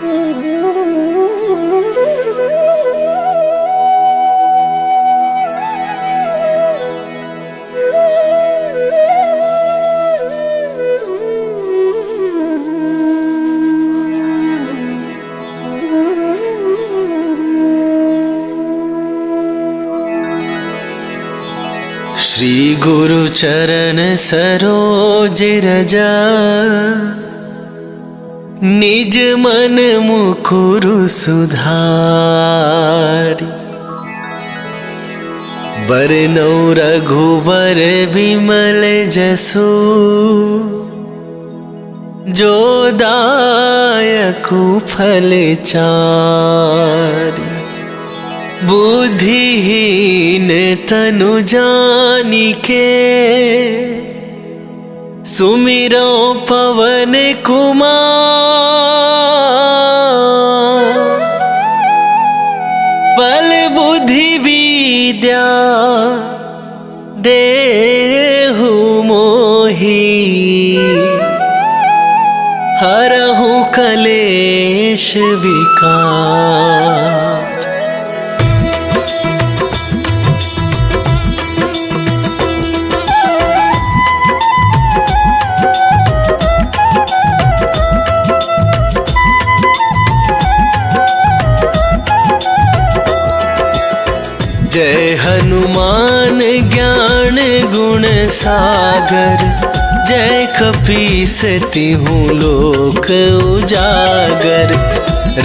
श्री गुरु चरण सरोज रजा, निज मन मुकुरु सुधारी। बरनौ रघुबर विमल जसु, जो दायकु फल चारि। बुद्धिहीन तनु जानिके, सुमिरो पवन कुमार। बल बुद्धि विद्या देहु मोहि, हरहु कलेश विकार। जय हनुमान ज्ञान गुण सागर, जय कपीस तिहु लोक उजागर।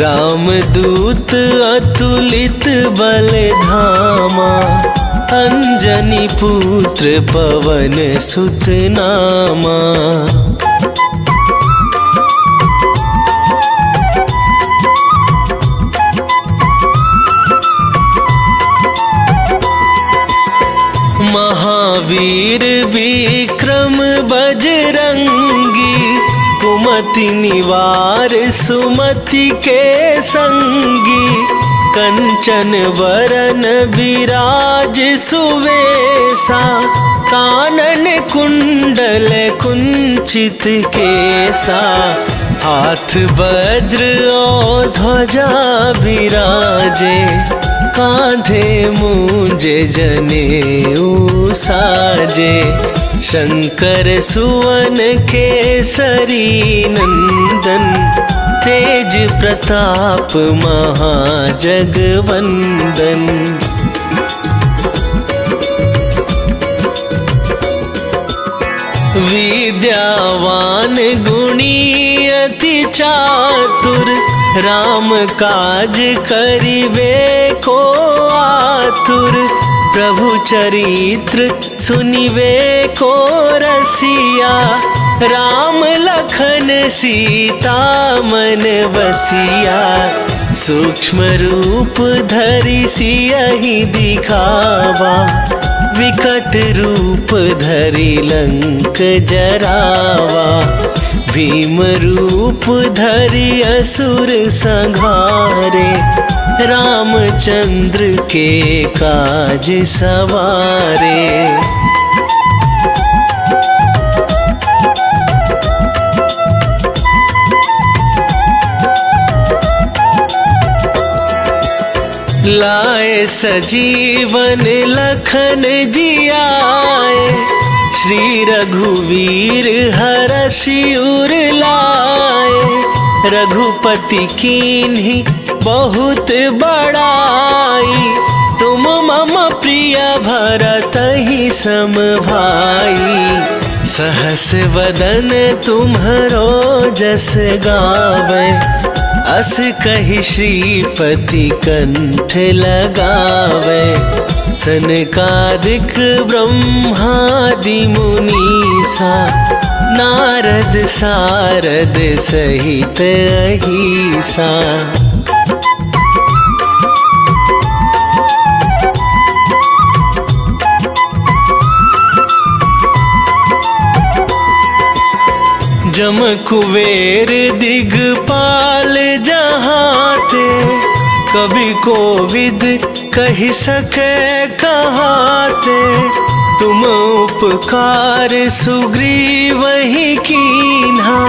रामदूत अतुलित बल धामा, अंजनी पुत्र पवन सुत नामा। महावीर विक्रम बजरंगी, कुमति निवार सुमति के संगी। कंचन वरन विराज सुवेसा, कानन कुंडल कुंचित केसा। हाथ वज्र और ध्वजा विराजे, कांधे मूंज जनेऊ साजे। शंकर सुवन केसरी नंदन, तेज प्रताप महाजगवंदन। विद्यावान गुणी अति चातुर, राम काज करिबे को आतुर। प्रभु चरित्र सुनिबे को रसिया, राम लखन सीता मन बसिया। सूक्ष्म रूप धरि सियहि दिखावा, विकट रूप धरि लंक जरावा। भीम रूप धरि असुर संहारे, रामचंद्र के काज सवारे। लाए सजीवन लखन जियाए, श्री रघुवीर हरषि उर लाए। रघुपति कीन्ही बहुत बड़ाई, तुम मम प्रिय भरतहि सम भाई। सहस वदन तुम्हरो जस गावे, अस कहि श्रीपति कंठ लगावे। सनकादिक ब्रह्मादि मुनीसा, नारद सारद सहित अहिसा। जम कुबेर दिगपाल जहाते, कवि कोविद कहि सके कहाते। तुम उपकार सुग्रीव ही कीन्हा,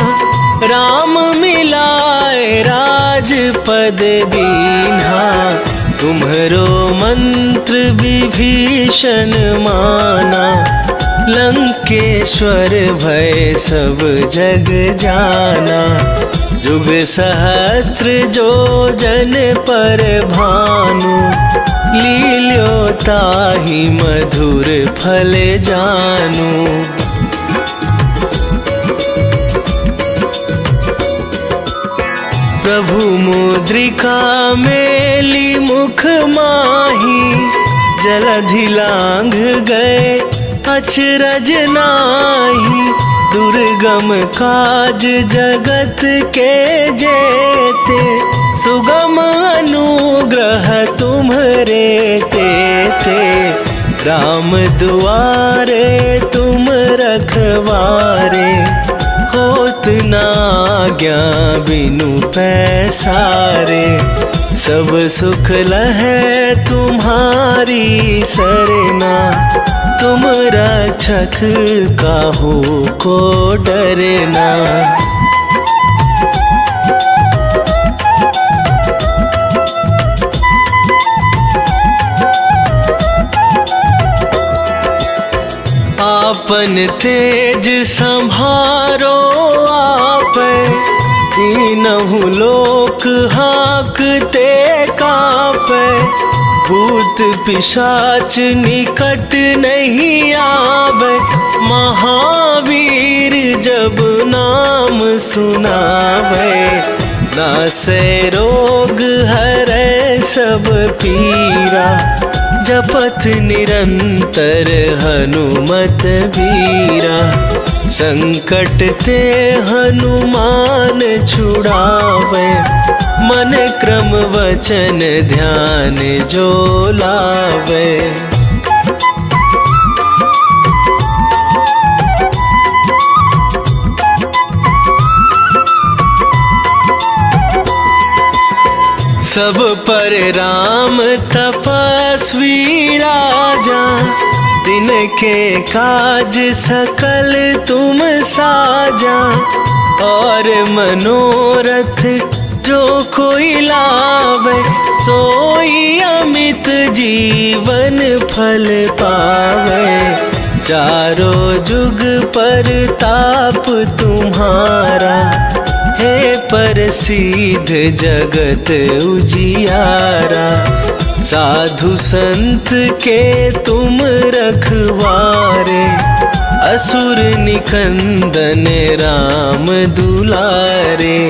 राम मिलाए राज पद दीन्हा, तुम्हरो मंत्र विभीषण माना। लंकेश्वर भय सब जग जाना, जुग सहस्त्र जो जन पर भानु। लील्यो ताहि मधुर फल जानु। प्रभु मुद्रिका मेली मुख माही, जलधि लांघ गए अचरज नाही। दुर्गम काज जगत के जेते, सुगम अनुग्रह तुम्हरे तेते। राम दुआरे तुम रखवारे, होत न आज्ञा बिनु पैसारे। सब सुख लहै तुम्हारी सरना, तुम रक्षक काहू को डरना। आपन तेज संभारो आपै, तीनहु लोक हांकते कापै। भूत पिशाच निकट नहीं आवे, महावीर जब नाम सुनावे। नासै रोग हरै सब पीरा, जपत निरंतर हनुमत बीरा। संकट ते हनुमान छुड़ावे, मन क्रम वचन ध्यान जो लावे। सब पर राम तपस्वी राजा, तिनके काज सकल तुम साजा। और मनोरथ जो कोई लावे, सोई अमित जीवन फल पावे। चारों जुग पर ताप तुम्हारा, हे प्रसिद्ध जगत उजियारा। साधु संत के तुम रखवारे, असुर निकंदन राम दुलारे।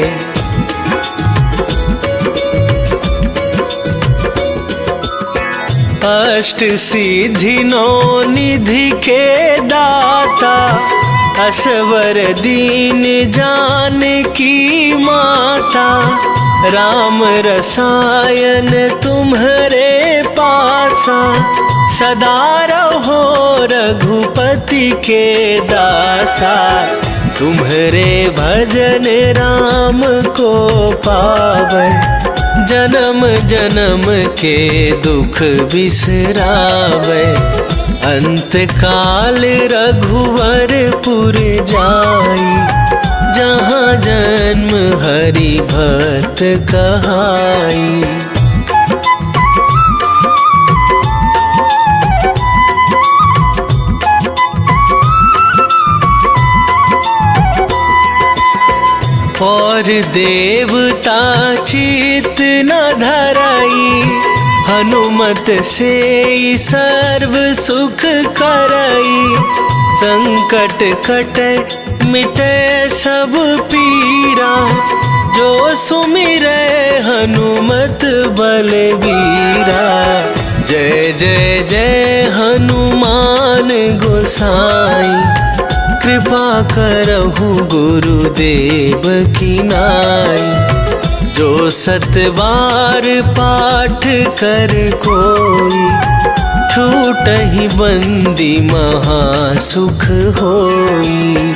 अष्ट सिद्धि नौ निधि के दाता, असवर दीन जानकी माता। राम रसायन तुम्हरे पासा, सदा रहो रघुपति के दासा। तुम्हरे भजन राम को पावै, जन्म जन्म के दुख बिसरावे। अंत काल रघुवरपुर जाई, जहाँ जन्म हरि भक्त कहाई। और देवता चित न धराई, हनुमत से सर्व सुख करई। संकट कटे मिटे सब पीरा, जो सुमिरै हनुमत बलबीरा। जय जय जय हनुमान गोसाई, कृपा करहु गुरुदेव की नाई। जो सत बार पाठ कर कोई, छूटहि बंदी महा सुख होई।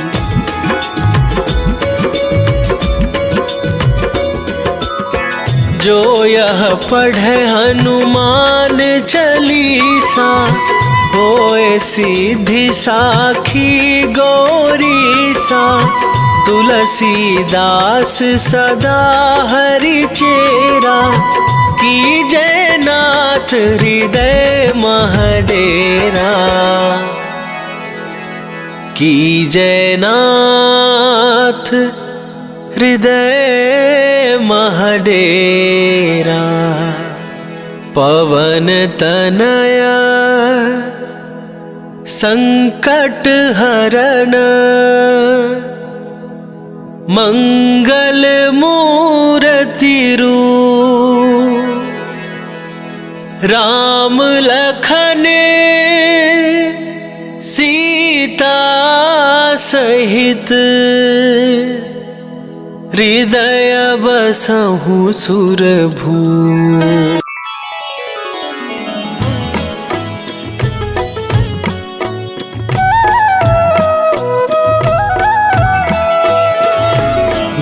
जो यह पढ़े हनुमान चालीसा, होए सीधी साखी गौरीसा। तुलसीदास सदा हरि चेरा, कीजय नाथ हृदय महडेरा, कीजय नाथ हृदय महडेरा। पवन तनया संकट हरण, मंगल मूर्ति रूप, राम लखन सीता सहित, हृदय बसहु सुरभू।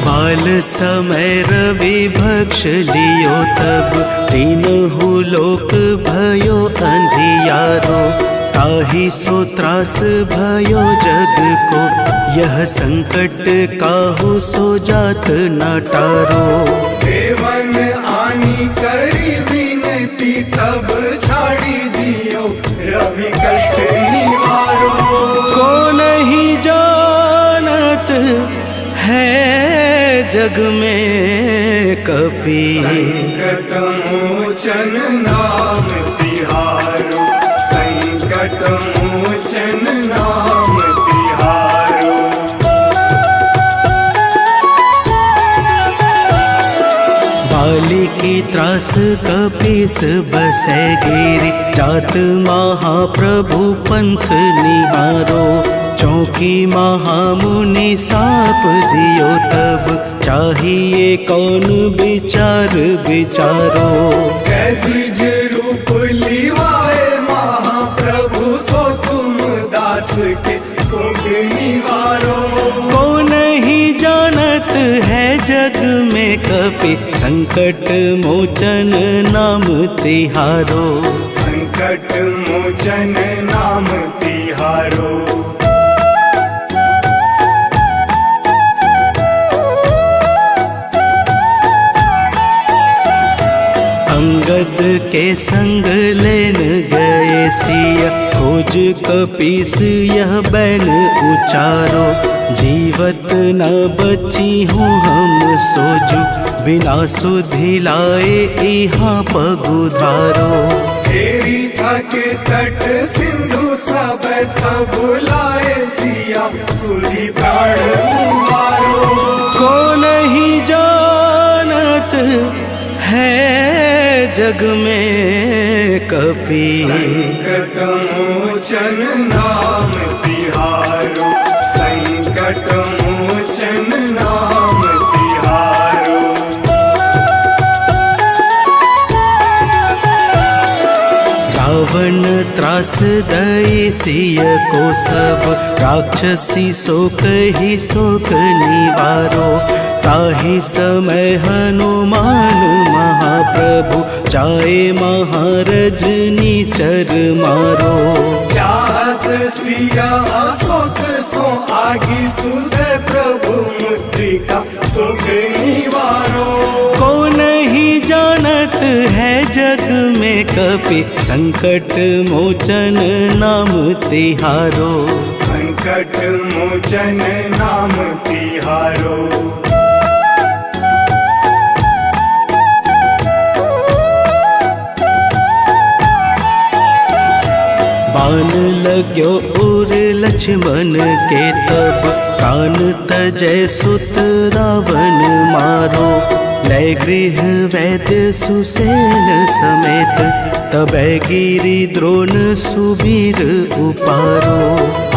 बाल समय रवि भक्ष लियो तब, तीनहु लोक भयो अंधियारो, ताहि सो त्रास भयो जग को, यह संकट काहू सो जात न टारो। देवन आनी करी विनती, तब छाड़ी दियो रवि कष्ट निवारो। को नहीं जानत है जग में कपि, संकट मोचन नाम तिहारो, संकट मोचन नाम तिहारो। बाली की त्रास कपीस बसै गिरि, जात महाप्रभु पंथ निहारो, चौकी महामुनि साप दियो तब, चाहिए कौन विचार विचारो। कैदिज रूप लिवाए महाप्रभु, सो तुम दास के सुख निवारो। को नहीं जानत है जग में कपि, संकट मोचन नाम तिहारो, संकट मोचन नाम तिहारो। अंगद के संग लेन गए सिया, खोज कपीस यह बैन उचारो, जीवत न बची हूँ हम सोजू, बिना सुधि लाए यहाँ पगुधारो। तेरी थक तट सिंधु सब तब बुलाए सिया, सुधि प्राण उबारो। को नहीं जानत है जग में कपि, संकट मोचन नाम तिहारो, संकट मोचन नाम तिहारो। रावण त्रास दई सिय को सब, राक्षसी शोक ही शोक निवारो, ताहि समय हनुमान महाप्रभु, जाए महारजनी चर मारो। चाहत सिया अशोक सो आगी, सुध प्रभु मुद्रिका सुख निवारो। को नहीं जानत है जग में कपि, संकट मोचन नाम तिहारो, संकट मोचन नाम तिहारो। बाण लाग्यो उर लक्ष्मण के तब, प्राण तजय सुत रावण मारो, लय गृह वैद्य सुसेन समेत, तबै गिरि द्रोण सुबीर उपारो।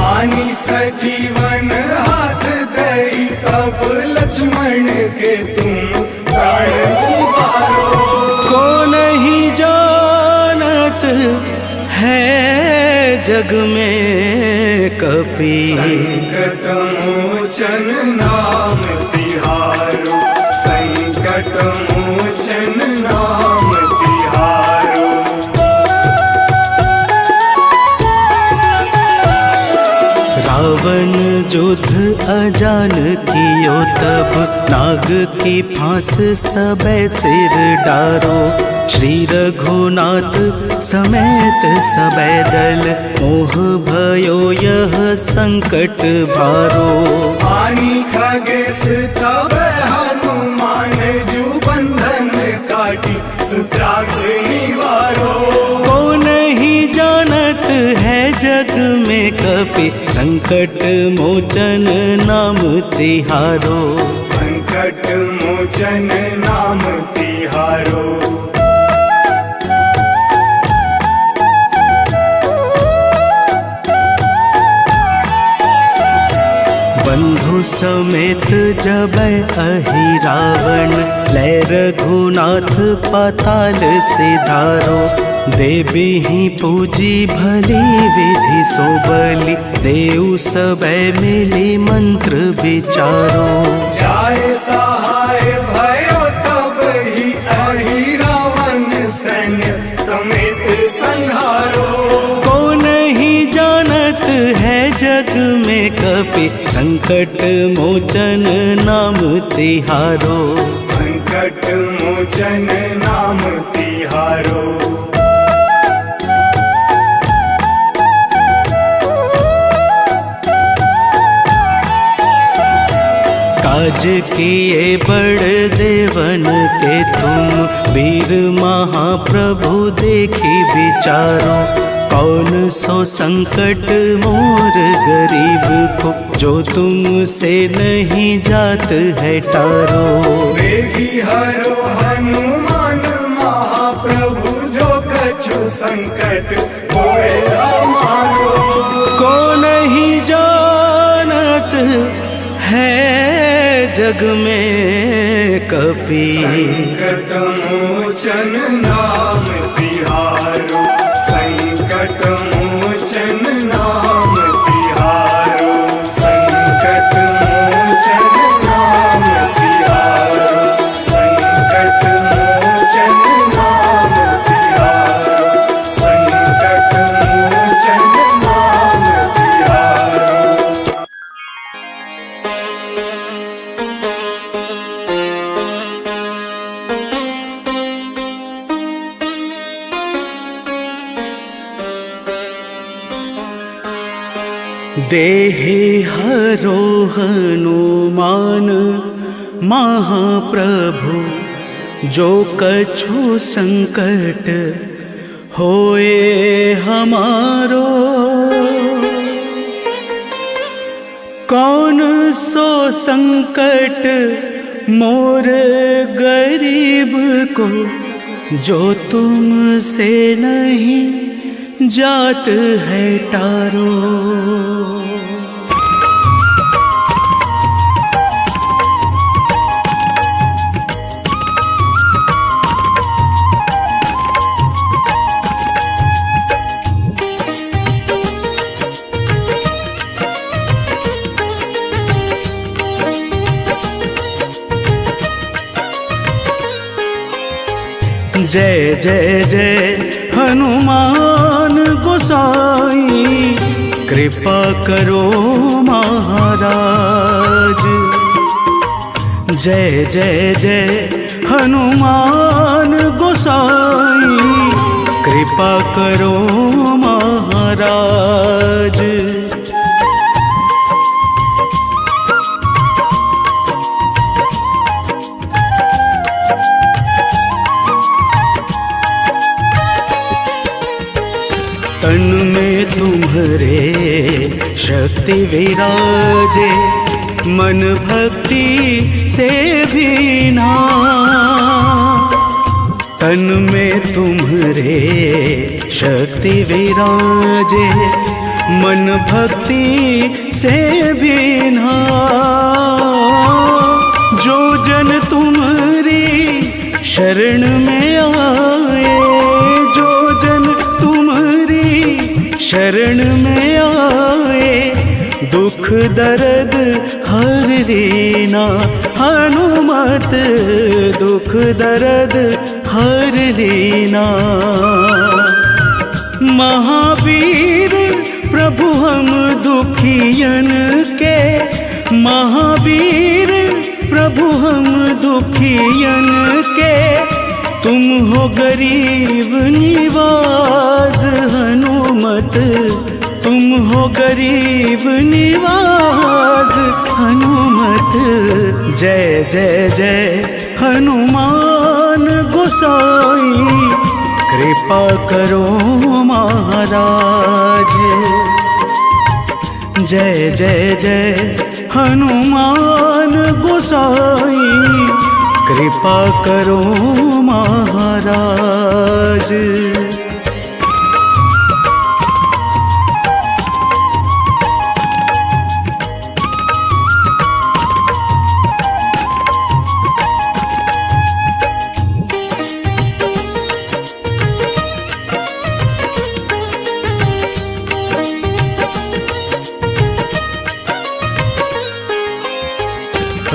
आनी सजीवन हाथ दई, तब लक्ष्मण के तुम प्राण उबारो। को नहीं जानत है जग में कपि, संकट मोचन नाम तिहारो, संकट मोचन नाम तिहारो। रावण युद्ध अजान कियो तब नाग की फांस सबे सिर डारो। श्री रघुनाथ समेत सबे दल मोह भयो यह संकट भारो। आनी खगेश तब हनुमान जू बंधन काटी सुत्रास निवारो। को नहीं जानत है जग में कपि संकट मोचन नाम तिहारो। संकट मोचन नाम तिहारो। बंधु समेत जबै अहि रावण लै रघुनाथ पाताल सिधारो। देवी ही पूजी भली विधि सो बलि देव सबे मिली मंत्र विचारो। जाय सहाय भयो तब ही अहि रावण सैन्य समेत संहारो। को नहीं जानत है जग में कपि संकट मोचन नाम तिहारो। संकट मोचन नाम तिहारो। काज किए बड़ देवन के तुम वीर महाप्रभु देखी विचारो। कौन सो संकट मोर गरीब को जो तुमसे नहीं जात है टारो। वेगी हरो हनुमान महाप्रभु जो कछु संकट होए हमारो। को नहीं जानत है जग में कपि संकट मोचन नाम तिहारो। संकट मोचन नाम तिहारो। संकट मोचन नाम तिहारो। संकट मोचन नाम तिहारो। संकट मोचन नाम तिहारो। देहि हरो हनुमान महाप्रभु जो कछु संकट होए हमारो। कौन सो संकट मोर गरीब को जो तुमसे नहीं जात है टारो। जय जय जय हनुमान गोसाई कृपा करो महाराज। जय जय जय हनुमान गोसाई कृपा करो महाराज। तन में तुम्हारे शक्ति विराजे मन भक्ति से भी ना। तन में तुम्हारे शक्ति विराजे मन भक्ति से भी ना। जो जन तुम्हारी शरण में आए, जो जन तुम्हारी शरण में आए, दुख दर्द हर लेना हनुमत, दुख दर्द हर लेना। महावीर प्रभु हम दुखियन के महावीर प्रभु हम दुखियन के, तुम हो गरीब निवाज हनुमत, तुम हो गरीब निवाज हनुमत। जय जय जय हनुमान गोसाई, कृपा करो महाराज। जय जय जय हनुमान गोसाई, कृपा करो महाराज।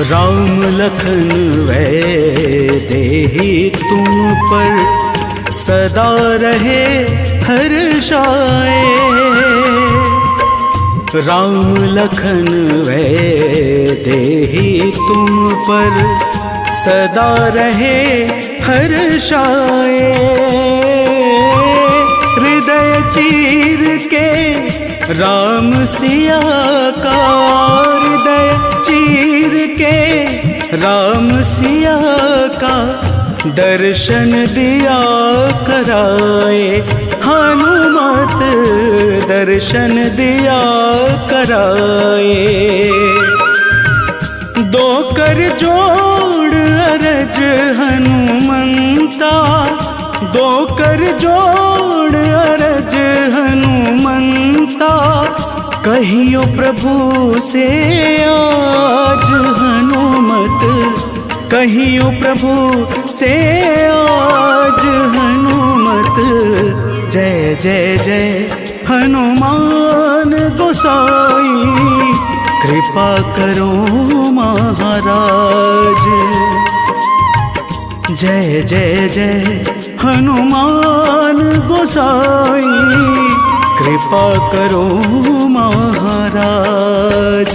राम लखन वैदेही तुम पर सदा रहे हर्षाए। राम लखन वैदेही तुम पर सदा रहे हर्षाए। हृदय चीर के राम सिया का, हृदय चीर के राम सिया का दर्शन दिया कराए। हनुमत दर्शन दिया कराए। दो कर जोड़ अरज हनुमंता, दो कर जोड़ अरज हनुमंता। कहियो प्रभु से आज हनुमत, कहियो प्रभु से आज हनुमत। जय जय जय हनुमान गोसाई, कृपा करो महाराज। जय जय जय हनुमान गोसाई, कृपा करो महाराज।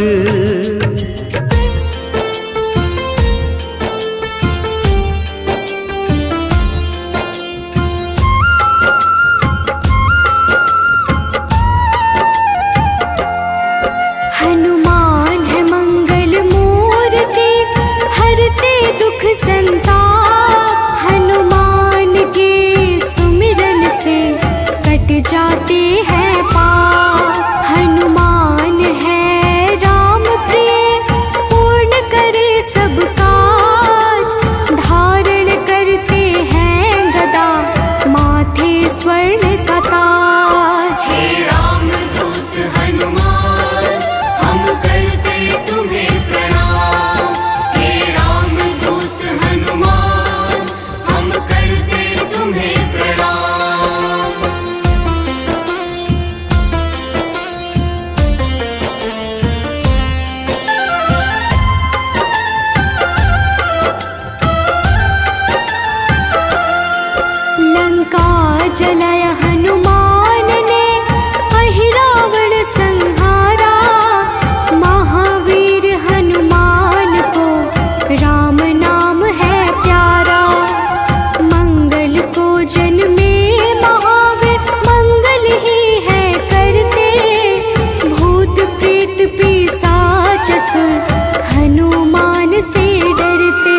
हनुमान है मंगल मूर्ति, हरते दुख संताप। हनुमान के सुमिरन से कट जाते हैं पाप। हनुमान है राम प्रिय, पूर्ण करे सब काज। धारण करते हैं गदा, माथे स्वर्ण का ताज। हे रामदूत हनुमान, हम करते तुम्हें प्रणाम। हे रामदूत हनुमान, हम करते तुम्हें प्रणाम। लंका जलाया हनुमान ने, अहिरावण संहारा। महावीर हनुमान को राम नाम है प्यारा। मंगल को जन्मे महावीर, मंगल ही है करते। भूत प्रेत पिशाच असुर, हनुमान से डरते।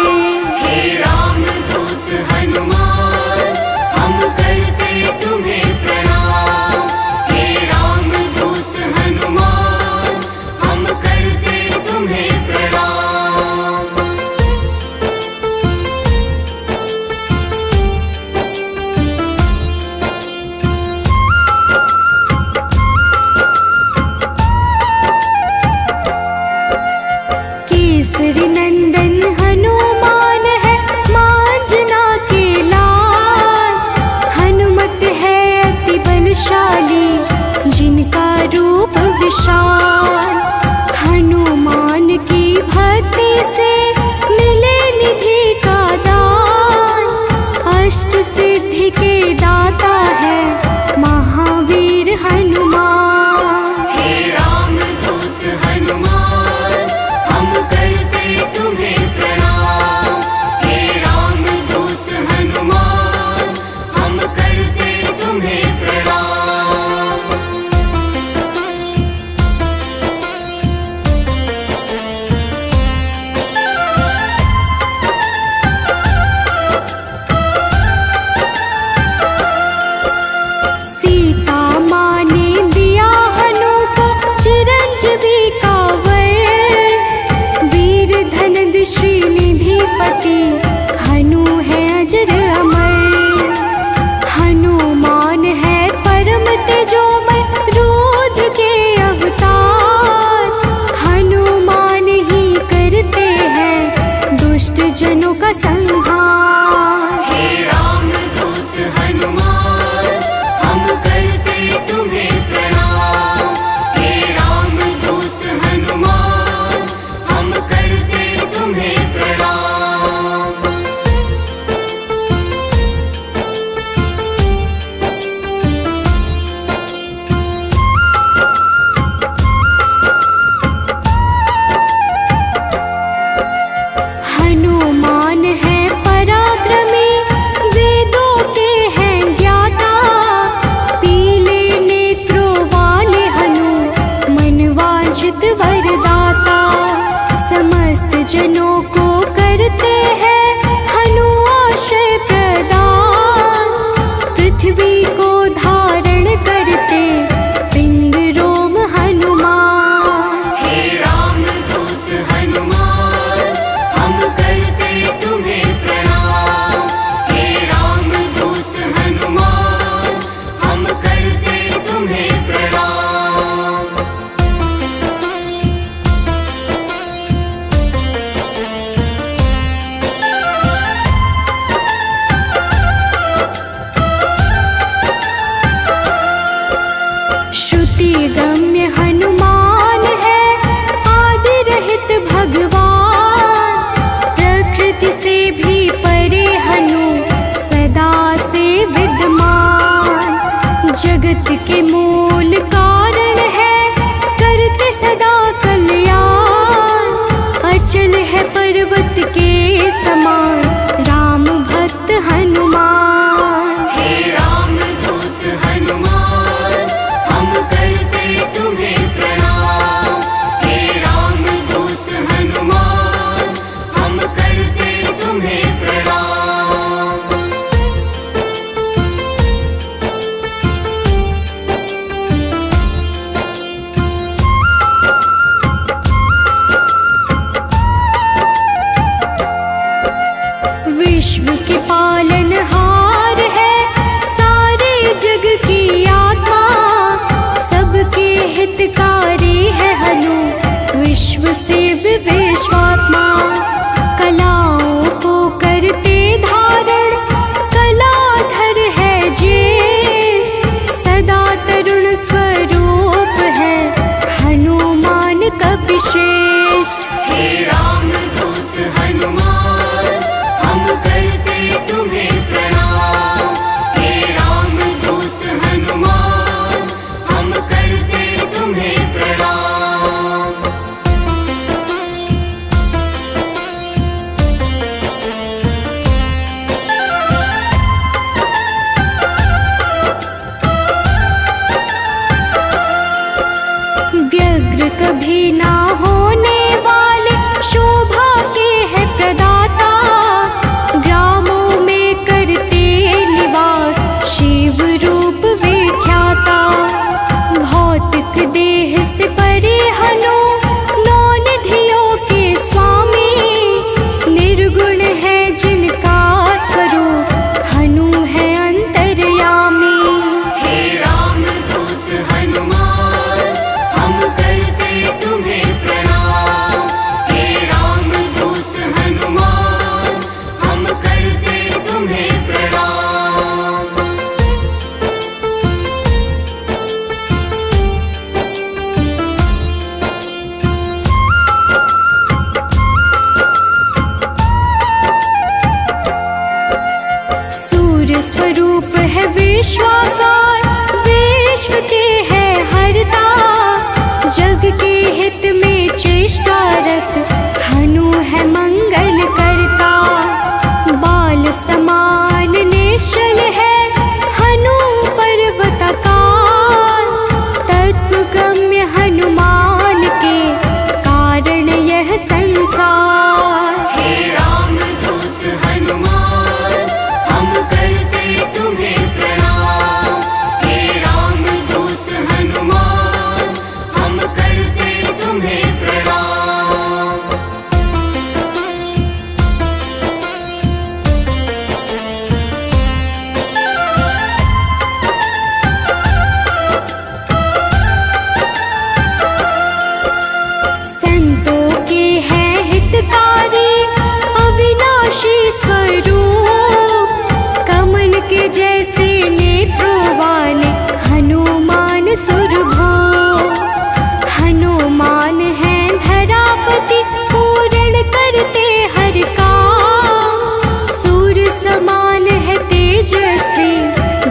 हे रामदूत हनुमान, हम करते तुम्हें प्रणाम। हे रामदूत हनुमान, हम करते तुम्हें प्रणाम। केसरी नंदन हनुमान है, मांजना के लाल। हनुमत है अति बलशाली, जिनका रूप विशाल। हनुमान की भक्ति से मिले निधि का दान। अष्ट सिद्धि के दाता है महावीर हनुमान। हे रामदूत हनुमान, हम विश्व के पालनहार है सारे जग की आत्मा, सबके हितकारी है हनु विश्व से विश्वात्मा। कलाओं को करते धारण कलाधर है ज्येष्ठ, सदा तरुण स्वरूप है हनुमान कपिश्रेष्ठ। हे रामदूत हनुमान हम करते तुम्हें प्रणाम। हे रामदूत हनुमान हम करते तुम्हें प्रणाम। व्यग्र कभी ना होने वाले शोभा के है प्रदाता, ग्रामों में करते निवास शिव रूप विख्याता। भौतिक देह से परे हनु नौ निधियों के स्वामी, निर्गुण है जिनका स्वरूप हनु है अंतर्यामी। हे रामदूत हनुमान हम करते तुम्हें प्रणाम। हे रामदूत हनुमान हम करते तुम्हें प्रणाम। सूर्य स्वरूप है विश्वाकार, विश्व के है हरता, जग के हित में चेष्टारत हनु है मंगल करता। बाल समान निश्चल है हनु पर्वताकार, तत्वगम्य हनुमान के कारण यह संसार। हे रामदूत हनुमान हम करते तुम्हें प्रणाम। हे रामदूत हनुमान हम करते तुम्हें प्रणाम। संतों के हैं हितकारी अविनाशी स्वरूप, कमल के जैसे नेत्रों वाले हनुमान सुरभो। हनुमान है धरापति पूर्ण करते हर काम, सूर्य समान है तेजस्वी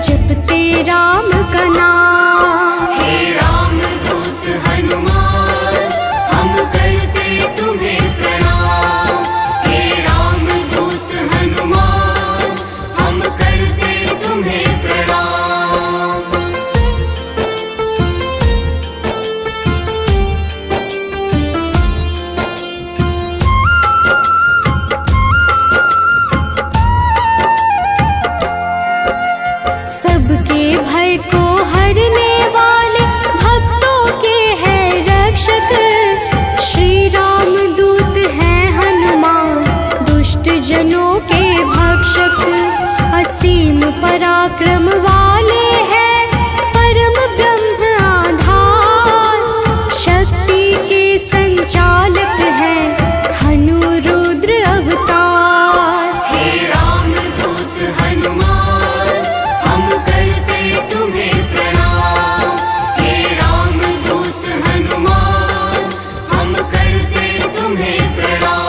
जपते राम का नाम। हे रामदूत हनुमान हम करते तुम्हें प्रणाम। हे रामदूत हनुमान हम करते तुम्हें प्रणाम। सबके भय को हरने वाले भक्तों के हैं रक्षक, श्री राम दूत हैं हनुमान दुष्ट जनों के भक्षक। असीम पराक्रम वाले हैं परम ब्रह्म आधार, शक्ति के संचालक हैं हनु रुद्र अवतार। हे रामदूत हनुमान हम करते तुम्हें प्रणाम। हे रामदूत हनुमान हम करते तुम्हें प्रणाम।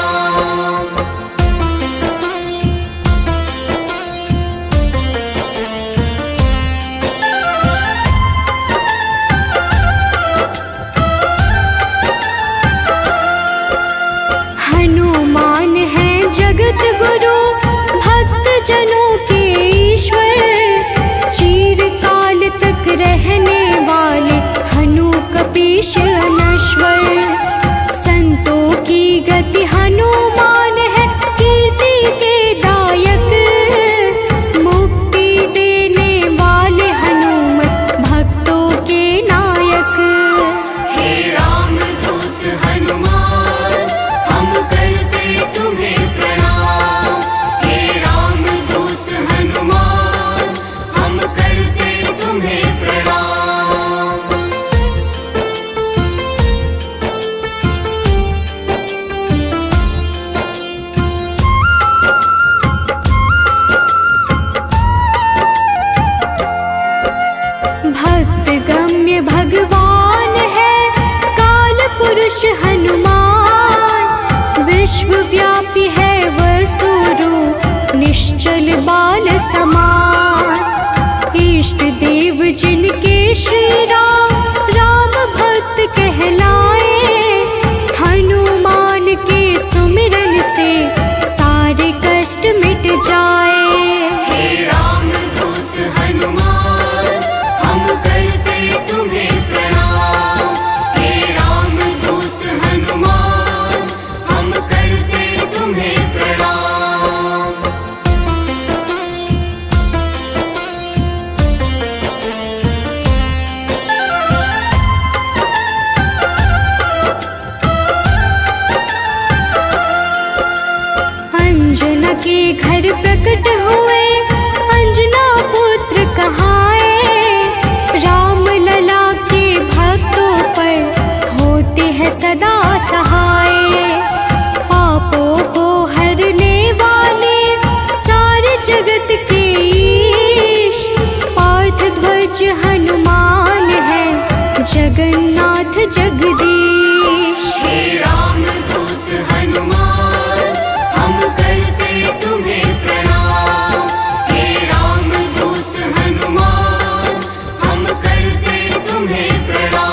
समान। इष्ट देव जिनके श्री राम राम भक्त कहलाए, हनुमान के सुमिरन से सारे कष्ट मिट जाए। हे राम दूत हनुमान हम करते तुम्हें प्रणाम। हे राम दूत हनुमान हम करते तुम्हें प्रणाम। अंजना के घर प्रकट हुए अंजना पुत्र कहाए, राम लला के भक्तों पर होते हैं सदा सहाय। पापों को हरने वाले सारे जगत के ईश, पार्थ ध्वज हनुमान है जगन्नाथ जगदीश। हे राम दूत हनुमान हम करते तुम्हें प्रणाम। हे राम दूत हनुमान हम करते तुम्हें प्रणाम।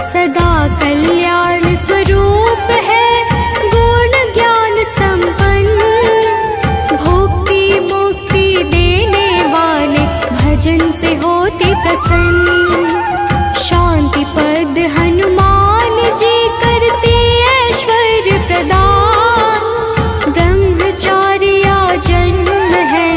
सदा कल्याण स्वरूप है गुण ज्ञान संपन्न, भुक्ति मुक्ति देने वाले भजन से होते प्रसन्न। शांति पद हनुमान जी करते ऐश्वर्य प्रदान, ब्रह्मचार्य जन्म है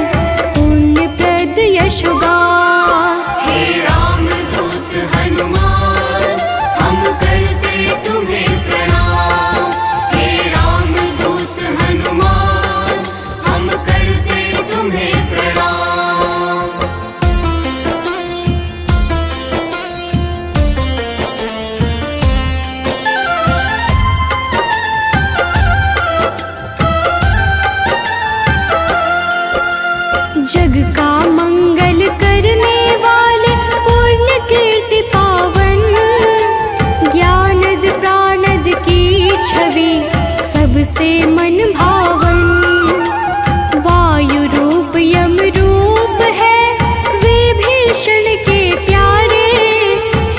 पुण्य प्रद यशोगान। हे राम दूत हनुमान हम करते तुम्हें प्रणाम। हे राम दूत हनुमान हम करते तुम्हें प्रणाम। जग का मंगल करने वाले पुण्य कीर्ति पावन, ज्ञानद प्राणद की छवि सबसे मन भावन। वायु रूप यम रूप है विभीषण के प्यारे,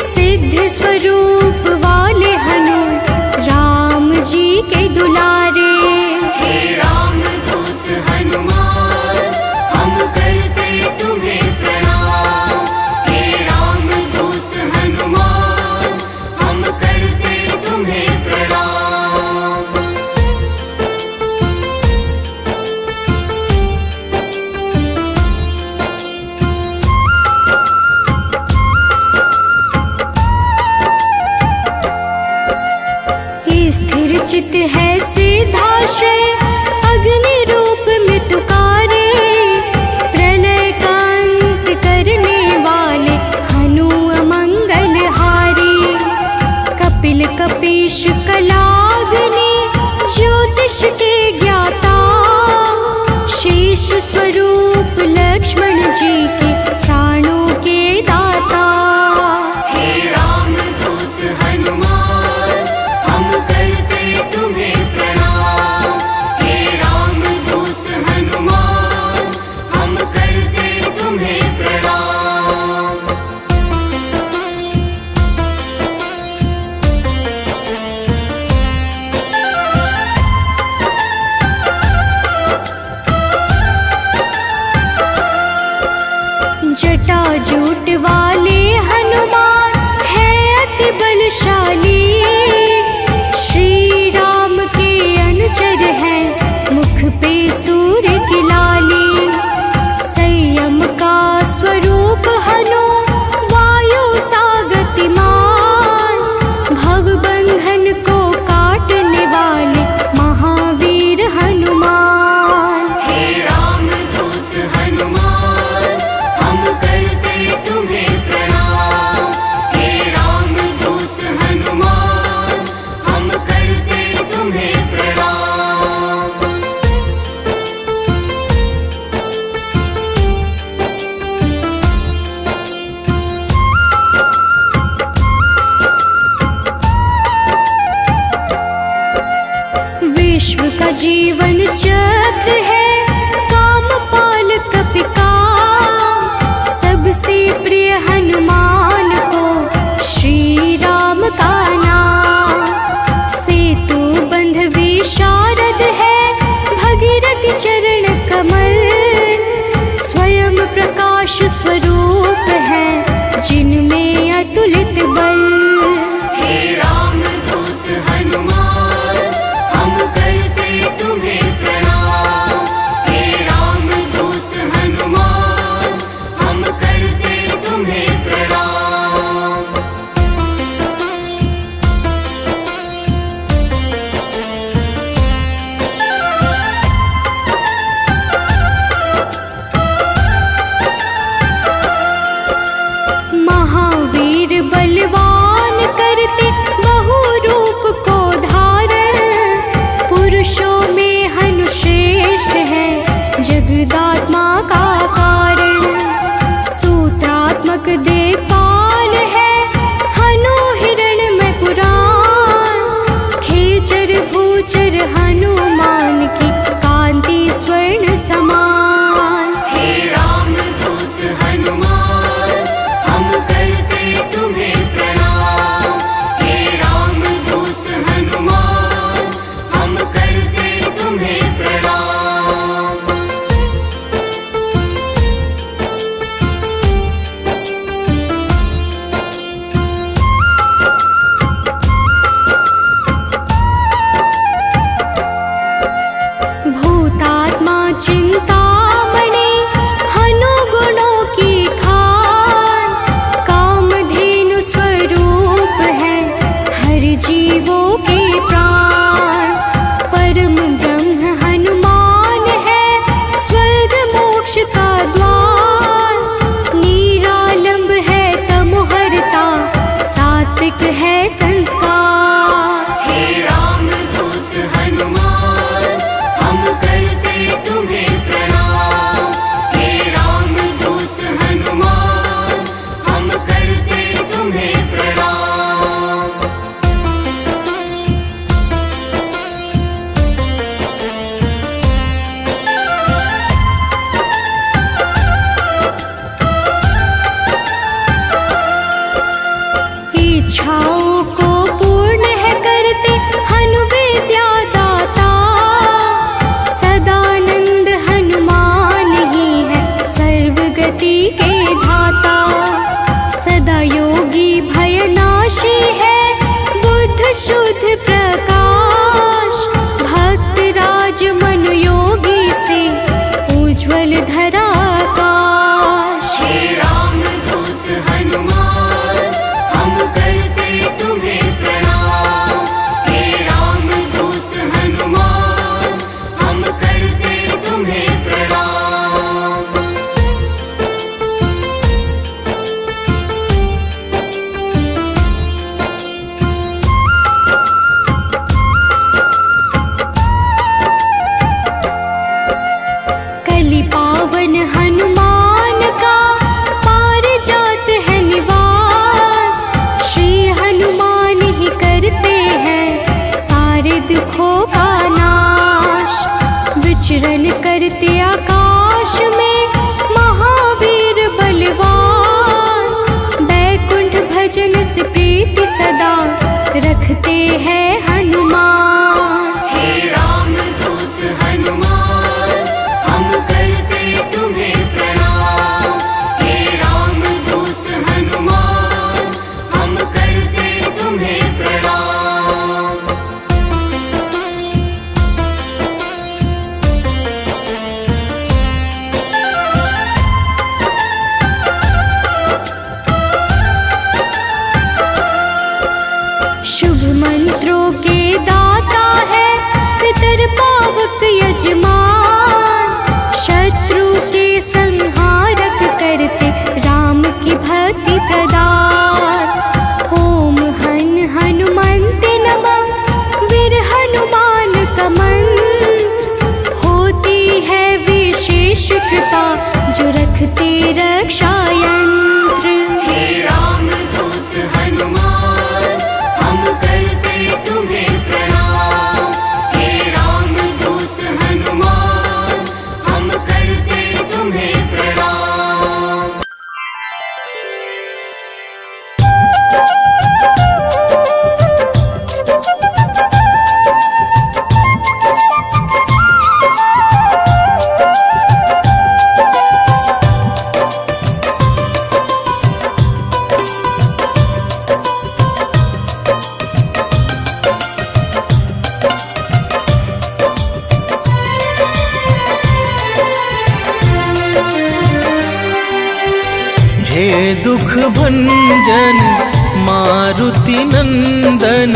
सिद्ध स्वरूप वाले हनु राम जी के दुलारे। हे राम दूत हनुमान हम करते तुम्हें प्रणाम। हे राम दूत हनुमान हम करते तुम्हें प्रणाम। स्थिर चित है सिद्धाश्रय अग्नि रूप में तुकारे, प्रलय का अंत करने वाले हनु अमंगल हारी। कपिल कपीश कलाग्नि ज्योतिष के ज्ञाता, शेष स्वरूप लक्ष्मण जी के प्राणों के दाता। हे राम दूत हनुमान हम करते तुम्हें प्रणाम। हे राम दूत हनुमान हम करते तुम्हें प्रणाम। जटाजूट वाले हनुमान है अति बलशाली, श्री राम के अनुचर है मुख पे सूर्य की लाली। संयम का स्वरूप हनु वायु सा गतिमान, भवबंधन को काटने वाले महावीर हनुमान। हे राम दूत हनुमान हम करते तुम्हें प्रणाम। हे राम दूत हनुमान हम करते तुम्हें प्रणाम। जीवन चक्र है कामपाल कपिकाम। सबसे प्रिय हनुमान को श्री राम का नाम। सेतु बंध विशारद है भगीरथ चरण कमल। स्वयं प्रकाश स्वरूप है जिनमें अतुलित बल। हे राम दूत हनुमान हम करते तुम्हें प्रणाम। हे राम दूत हनुमान हम करते तुम्हें प्रणाम। महावीर बलवान करते बहु रूप को धारण। पुरुषों में हनु श्रेष्ठ है जगदात्मा का कारण। सूत्रात्मक देवपाल है हनु हिरण्मय पुराण। खेचर भूचर हनुमान की कांति स्वर्ण समान। हे राम दूत हनुमान हम करते तुम्हें प्रणाम। हे राम दूत हनुमान हम करते तुम्हें प्रणाम। भूतात्मा चिंतामणि हनु गुणों की खान। कामधेनु स्वरूप है हर जीवों के प्राण। परम ब्रह्म हनुमान है स्वर्ग मोक्ष का द्वार। निरालंब है तमोहरता सात्विक है संस्कार। हे राम दूत हनुमान हम करते तुम्हें प्रणाम। हे राम दूत हनुमान हम करते तुम्हें प्रणाम। इच्छाओं को पूर्ण है करते हनु विद्या दाता। सदानंद हनुमान ही है सर्वगति के धाता। सदा योगी भयनाशी है बुद्ध शुद्ध प्रकाश। भक्त राज मनु योगी से उज्ज्वल धरा आकाश। हे राम दूत हनुमान हम करते तुम्हें प्रणाम। हे राम दूत हनुमान हम करते तुम्हें प्रणाम। कलि पावन हनुमान का पारिजात है निवास। श्री हनुमान ही करते हैं सारे दुखों का नाश। विचरण करते आकाश में महावीर बलवान। बैकुंठ भजन से प्रीति सदा रखते हैं हनुमान। हे राम दूत हनुमान हम करते तुम्हें प्रणाम। हे राम दूत हनुमान हम करते तुम्हें प्रणाम। शुभ मंत्रों के दाता है पितर पावक यजमान। शत्रु के संहारक करते राम की भक्ति प्रदान। ओम हन हनुमन्ते नमः वीर हनुमान का मंत्र। होती है विशेष कृपा जो रखते रक्षा यंत्र। हे राम दूत हनुमान हम करते तुम्हें प्रणाम। हे राम दूत हे दुख भंजन मारुति नंदन,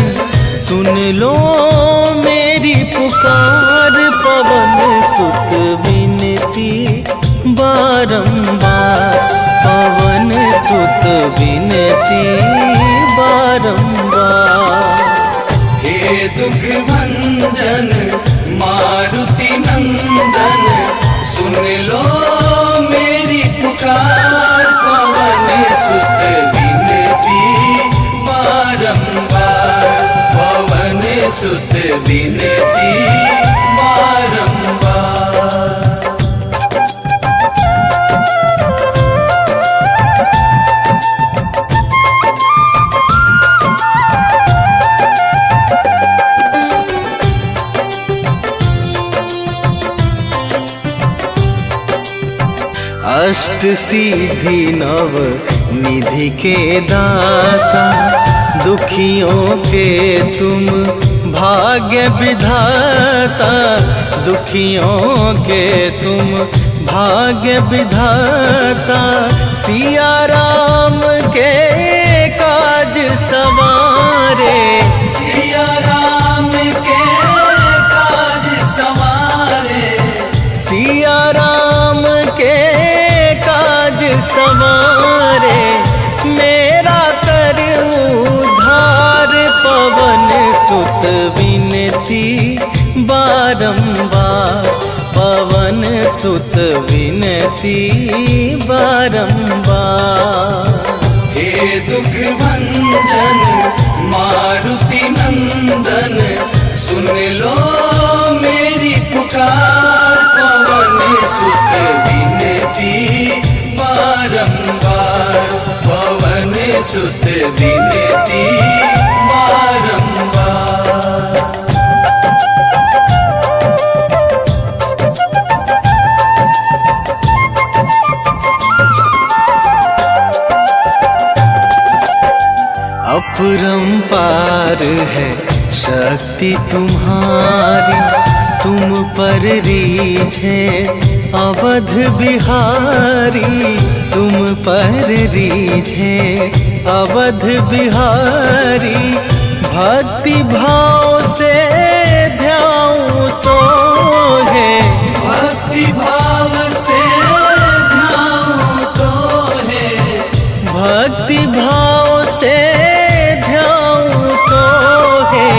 सुन लो मेरी पुकार। पवन सुत विनती बारंबार, पवन सुत विनती बारंबार। हे दुख भंजन मारुति नंदन, सुन लो मेरी पुकार। पवन सुत विनती बारंबार, पवन सुत विनती बारंबार। अष्ट सिद्धि नव निधि के दाता, दुखियों के तुम भाग्य विधाता। दुखियों के तुम भाग्य विधाता, सिया राम के काज सवारे। सिया राम के काज सवारे, सिया राम के काज सवारे। मेरा कर उद्धार, पवन सुत विनती बारंबार, पवन सुत विनती बारंबार। हे दुख भंजन मारुति नंदन, सुन लो मेरी पुकार। पवन सुत विनती बारंबार, पवन सुत विनती बारंबार। अपरंपार है शक्ति तुम्हारी, तुम पर रीझे अवध बिहारी। तुम पर रीझे अवध बिहारी, भक्ति भाव से ध्याऊं तो है। भक्ति भाव से ध्याऊं तो है, भक्ति भाव से ध्याऊं तो है।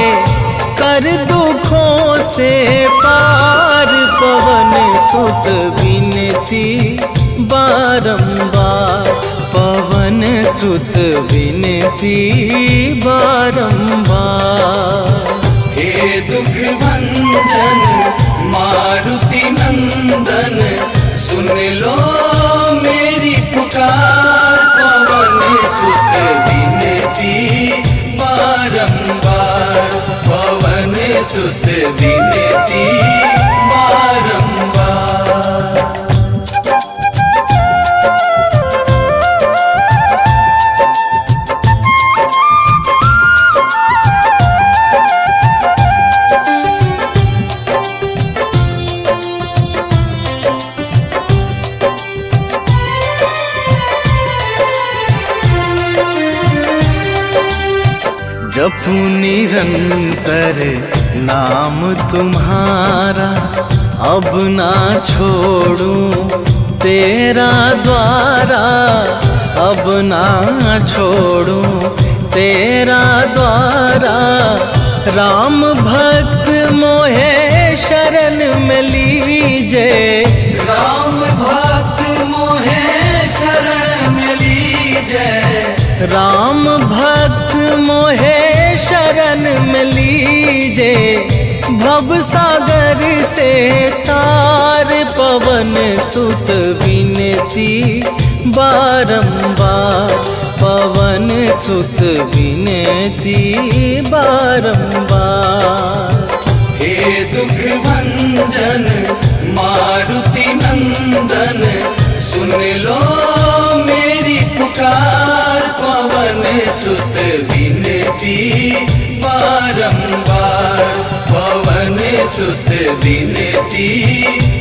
कर दुखों से पार, पवन सुत विनती बारंबार, पवन सुत विनती बारंबार। हे दुख भंजन मारुति नंदन, सुन लो मेरी पुकार। पवन सुत विनती बारंबार, पवन सुत विनती बारंबार। जपू निरंतर नाम तुम्हारा, अब ना छोड़ूं तेरा द्वारा। अब ना छोड़ूं तेरा द्वारा। राम भक्त मोहे शरण में लीजे, राम भक्त मोहे शरण में लीजे। राम भक्त मोहे शरण में लीजे। भव सागर से तार, पवन सुत विनती बारंबार, पवन सुत विनती बारंबार। हे दुख भंजन मारुति नंदन, सुन लो मेरी पुकार। पवन सुत विनती बारंबार, पवन सुत विनती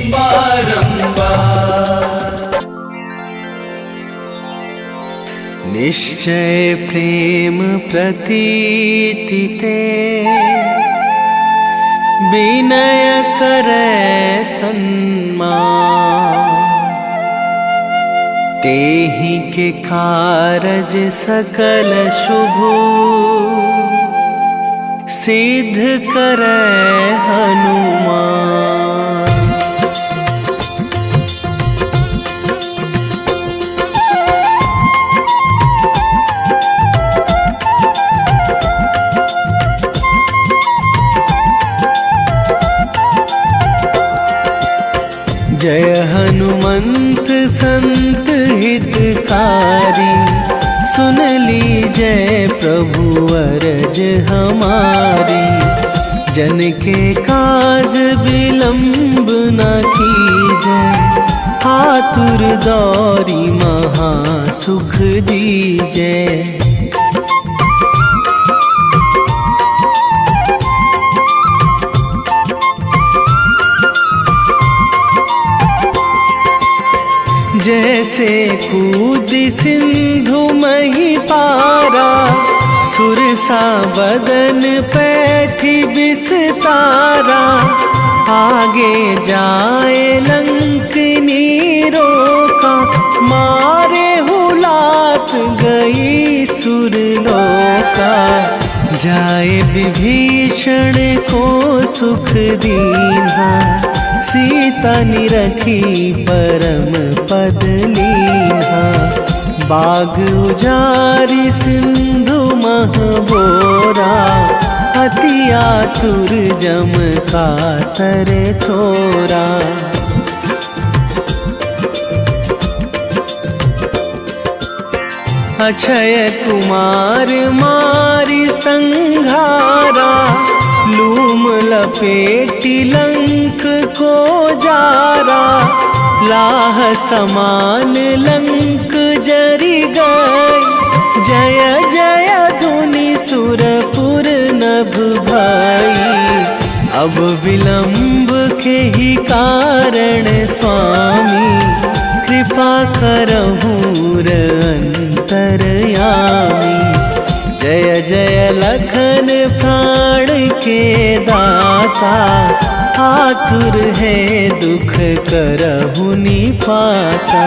बारंबार। निश्चय प्रेम प्रतीति ते विनय करे सन्मान। तेहि के कारज सकल शुभ सिद्ध करे हनुमान। जय हनुमंत संत हितकारी, सुन लीजय प्रभु अरज हमारी। जन के काज विलंब न कीजय, आतुर दौरी महा सुख दीजय। जैसे कूद सिंधु मही पारा, सुरसा बदन पैठी बिस्तारा। आगे जाए लंकनी रोका, मारे हुलात गई सुरलोका। जाए विभीषण को सुख दीन्हा, सीता निरखी परम पद लीन्हा। बाग उजारी सिंधु महबोरा, अति आतुर जम कातर थोरा। अक्षय कुमार मारी संघारा, लूम लपेटी लंक को जारा। लाह समान लंक जरी गई, जय जय धुनि सुरपुर नभ भई। अब विलंब के ही कारण स्वामी, कृपा करहु अंतरयामी। जय जय लखन प्राण के दाता, आतुर है दुख करहु निपाता।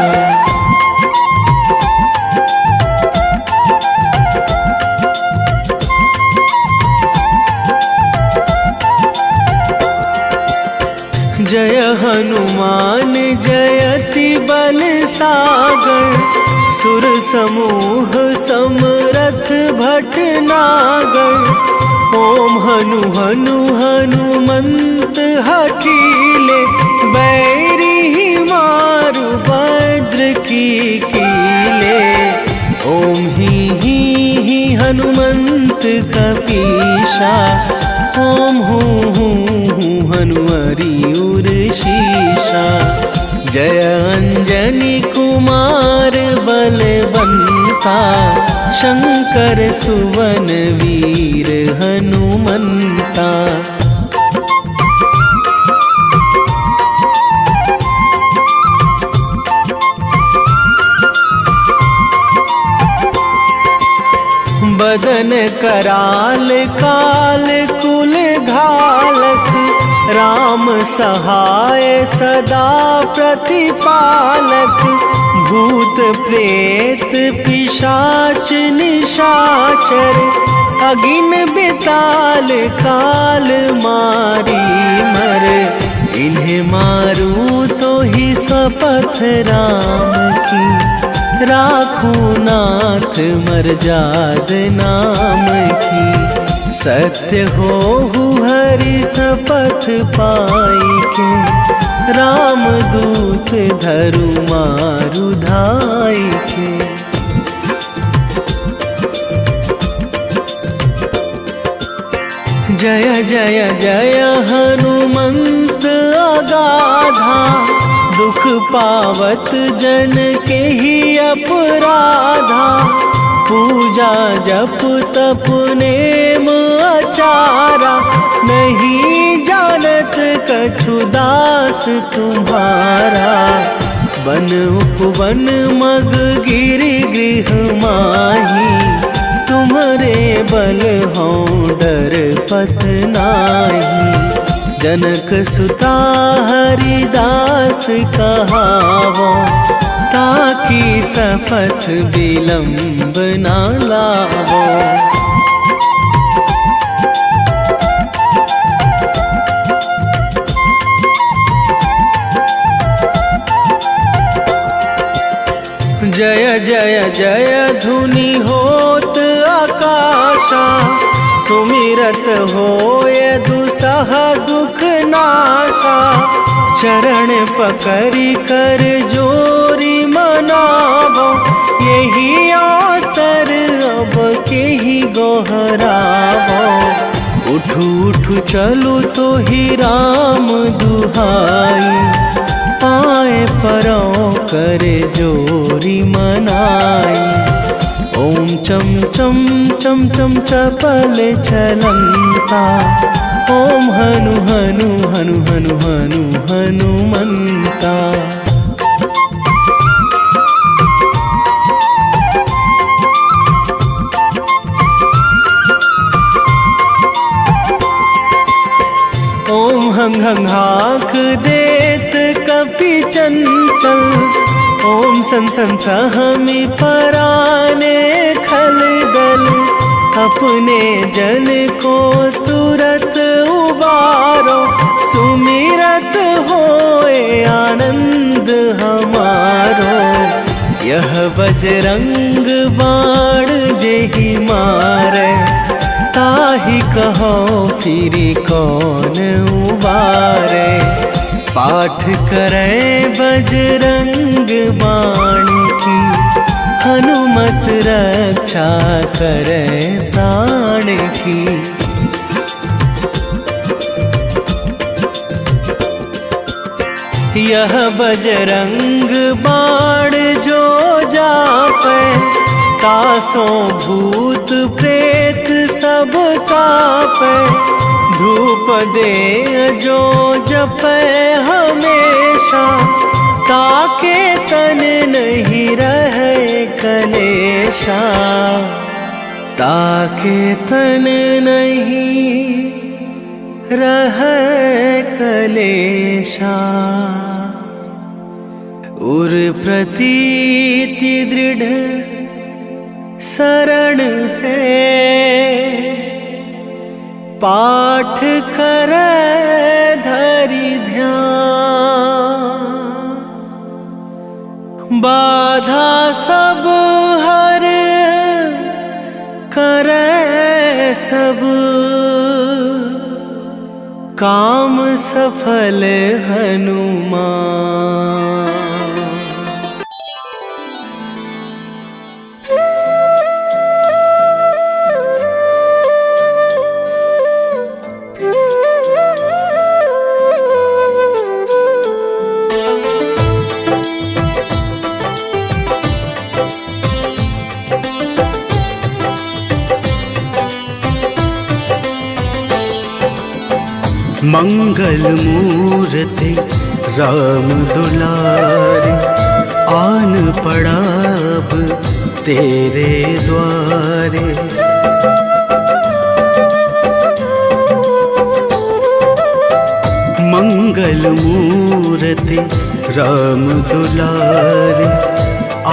जय हनुमान जयति बल सागर, सुर समूह समरथ भटनागर। ओम हनु हनु हनुमंत हठीले, बैरी मारु भद्र की कीले। ओम ही हनुमंत कपीशा, ओम हूँ हनुमरि उर शीशा। जय अंजनी कुमार बलवंता, शंकर सुवन वीर हनुमंता। बदन कराल काल कुल घालक, राम सहाय सदा प्रतिपालक। भूत प्रेत पिशाच निशाचर, अगिन बिताल काल मारी मर। इन्हें मारू तो ही शपथ राम की, राखूं नाथ मर्याद नाम की। सत्य हो हरि शपथ पाई के, राम दूत धरु मारु धाई के। जय जय जय हनुमंत अगाधा, दुख पावत जन के ही अपराधा। पूजा जप तप नेम आचारा, नहीं जानत कछु दास तुम्हारा। वन उपवन मग गिरि गृह माही, तुम्हारे बल हों डर पत नाही। जनक सुता हरिदास कहावो, ताकि सपथ विलंब ना लावो। जय जय जय धुनि होत आकाशा, सुमिरत होय दुसह दुख नाशा। चरण पकड़ी कर जोरी मनावो, यही अवसर अब के ही गोहरावो। उठू उठू चलू तो ही राम दुहाई, पाए परो करे जोरी मनाई। ओम चम चम चम चम चपल चलंता, ओम हनु हनु हनु हनु हनु हनुमंता। ओम हंग हंग हाक देत कपि चंचल, ओम सन सन सहमी पराने खल दल। अपने जन को तुरत उबारो, सुमिरत होए आनंद हमारो। यह बजरंग बाण जेहि मारे, ताहि कहो फिरी कौन उबारे। पाठ करें बजरंग बाण की, हनुमत रक्षा करें प्राण की। यह बजरंग बाण जो जापे, तासों भूत प्रेत सब कापे। धूप दे जो जपे हमेशा, ताके तन नहीं रहे कलेशा। ताके तन नहीं रहे कलेशा। उर प्रतीति दृढ़ शरण है, पाठ करे धरि ध्यान। बाधा सब हर करे सब, काम सफल हनुमान। मंगल मूर्ति राम दुलारे, आन पड़ा अब तेरे द्वारे। मंगल मूर्ति राम दुलारे,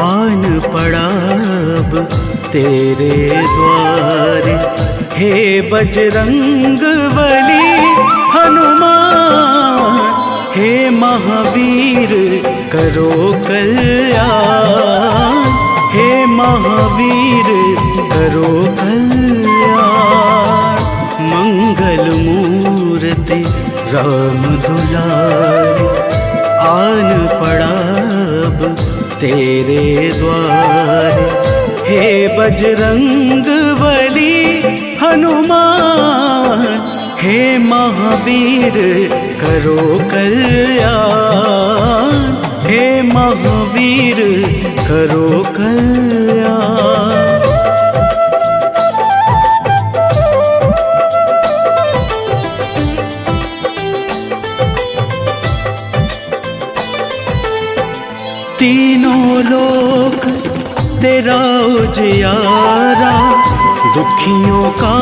आन पड़ा अब तेरे द्वारे। हे बजरंग बली हनुमान, हे महावीर करो कल्याण। हे महावीर करो कल्याण। मंगल मूर्ति राम दुलारे, आन पड़ा अब तेरे द्वारे। हे बजरंग बली हनुमान, हे महावीर करो कल्याण। हे महावीर करो कल्याण। तीनों लोक तेरा उजियारा, दुखियों का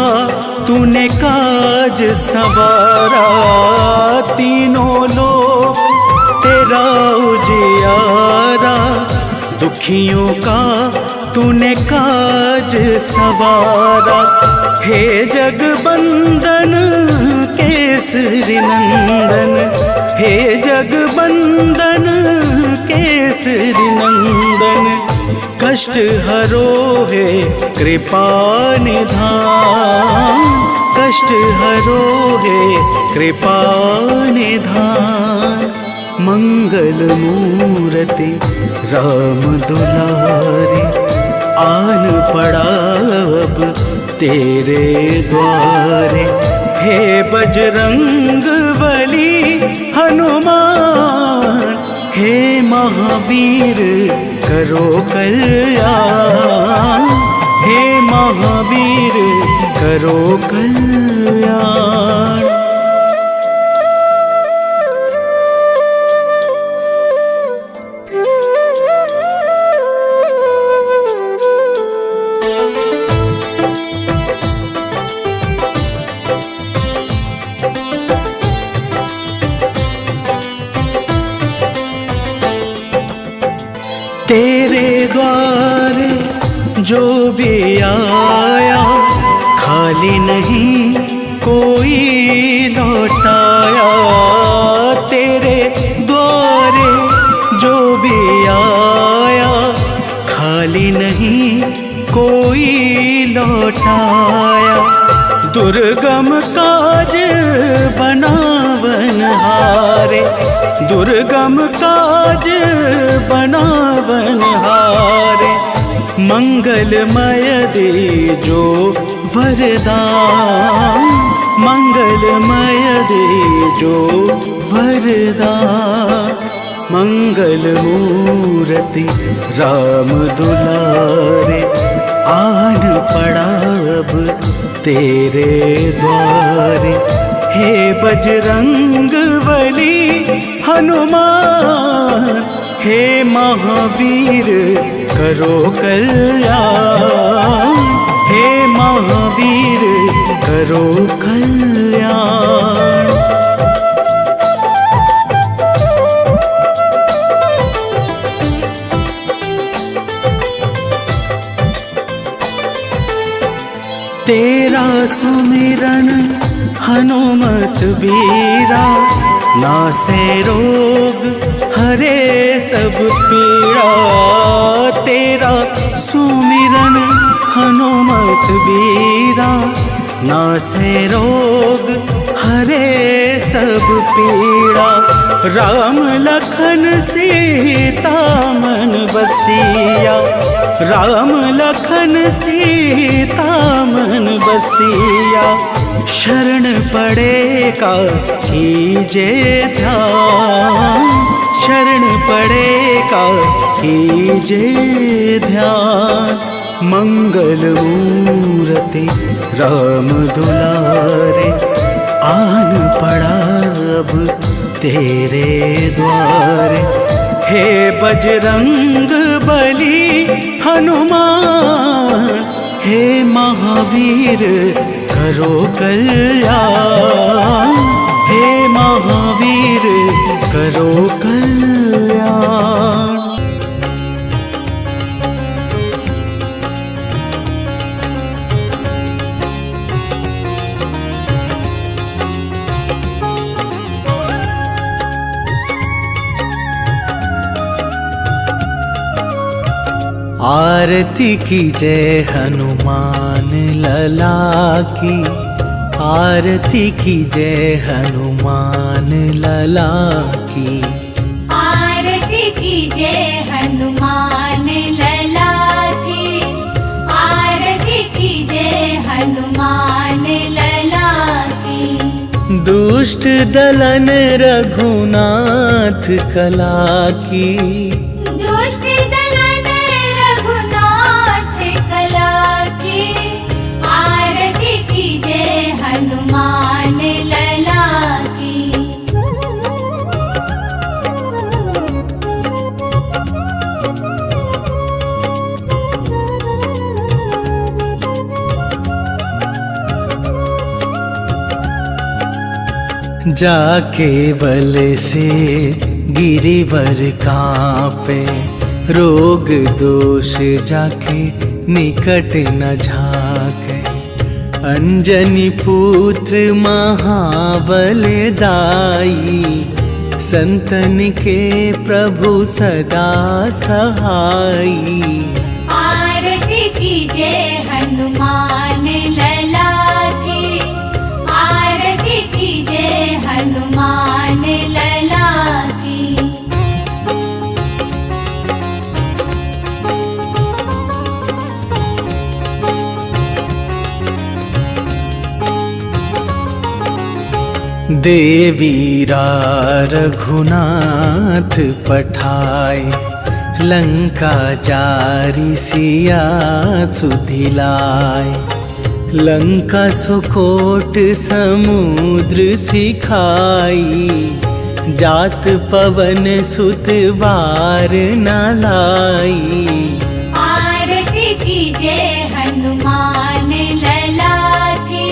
तूने काज संवारा। तीनों लोक तेरा उजियारा, दुखियों का तूने काज संवारा। हे जगबंदन केसरी नंदन, हे जगबंदन केसरी नंदन, कष्ट हरो है कृपा निधान, कष्ट हरो है कृपा निधान। मंगल मूर्ति राम दुलारे, आन पड़ा अब तेरे द्वारे। हे बजरंग बली हनुमान, हे महावीर करो कल्याण, हे महावीर करो कल्याण। तेरे द्वारे जो भी आया, खाली नहीं कोई लौटाया। तेरे द्वारे जो भी आया, खाली नहीं कोई लौटाया। दुर्गम काज बनावन हारे, दुर्गम काज बनावन हारे। मंगलमय दे जो वरदान, मंगलमय दे जो वरदान। मंगल मूर्ति राम दुलारे, आन पड़ा अब तेरे द्वारे। हे बजरंग बली हनुमान, हे महावीर करो कल्याण, हे महावीर करो कल्याण। तेरा सुमिरन हनुमत बीरा, नासे रोग हरे सब पीड़ा। तेरा सुमिरन हनुमत बीरा, नासे रोग हरे सब पीड़ा। राम लखन सीता मन बसिया, राम लखन सीता मन बसिया। शरण पड़ेगा कीजे ध्यान, शरण पड़ेगा कीजे ध्यान। मंगल मूर्ति राम दुलारे, आन पड़ा अब तेरे द्वारे। हे बजरंग बली हनुमान, हे महावीर करो कल्याण, हे महावीर करो कल्याण। आरती की जय हनुमान लला की, आरती की जय हनुमान लला की। आरती की जय हनुमान लला की, आरती की जय हनुमान लला की। दुष्ट दलन रघुनाथ कला की, दुष्ट दलन रघुनाथ कला की। आरती की जय हनुमान लला की। जाके बल से गिरिवर कांपे, रोग दोष जाके निकट न झाके। अंजनी पुत्र महाबलदाई, संतन के प्रभु सदा सहाई। आरती कीजे हनुमान लला की, आरती कीजे हनुमान लला की। देवीरा रघुनाथ पठाए, लंका जारी सिया सुधिलाए। लंका सुकोट समुद्र सिखाई, जात पवन सुत बार न लाई। आरती कीजे हनुमान लला की,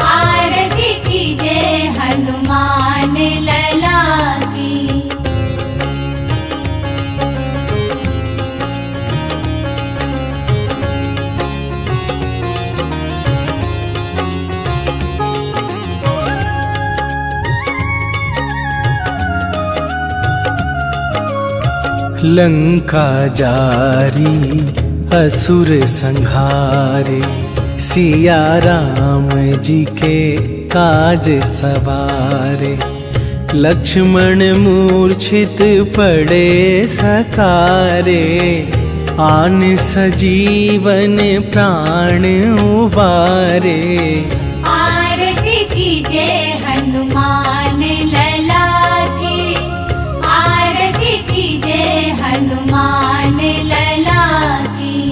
आरती कीजे हनुमान लला की। लंका जारी असुर संहारे, सिया राम जी के काज सवारे। लक्ष्मण मूर्छित पड़े सकारे, आन सजीवन प्राण उबारे। आरती कीजे हनुमान लला की, आरती कीजे हनुमान लला की।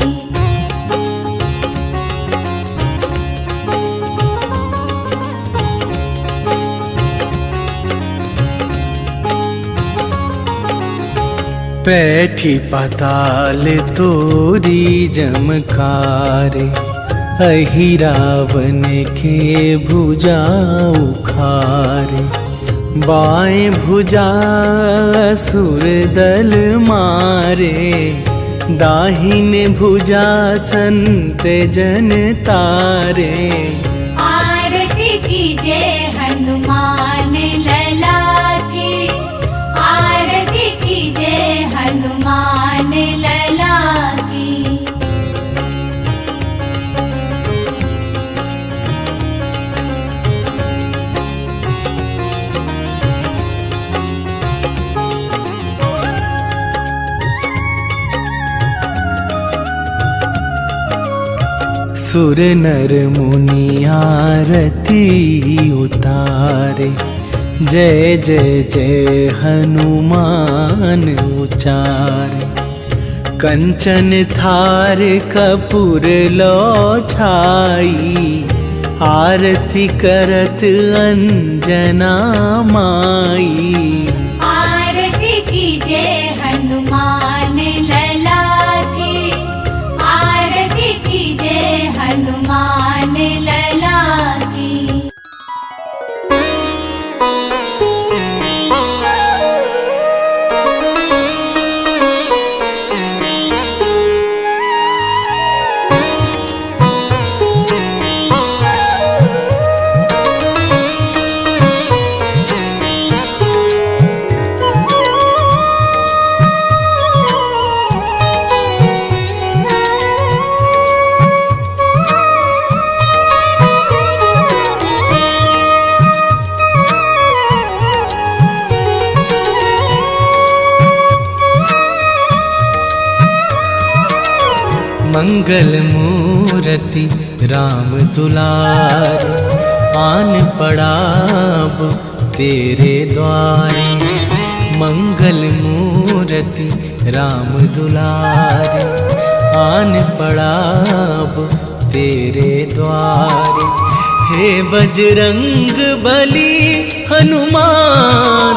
पैठी पाताल तोरी जमकारे, अहि रावण के भुजा उखारे। बाएं भुजा असुर दल मारे, दाहिने भुजा संत जन तारे। आरती कीजे हनुमान लला की, आरती कीजे हनुमान लला की। सुर नर मुनि आरती उतारे, जय जय जय हनुमान उचारे। कंचन थार कपूर लो छाई, आरती करत अंजना माई। आरती कीजे हनुमान लला की, आरती कीजे हनुमान लला की। मंगल मूर्ति राम दुलार, आन पड़ाब तेरे द्वारे। मंगल मूर्ति राम दुलार, आन पड़ाब तेरे द्वारे। हे बजरंग बली हनुमान,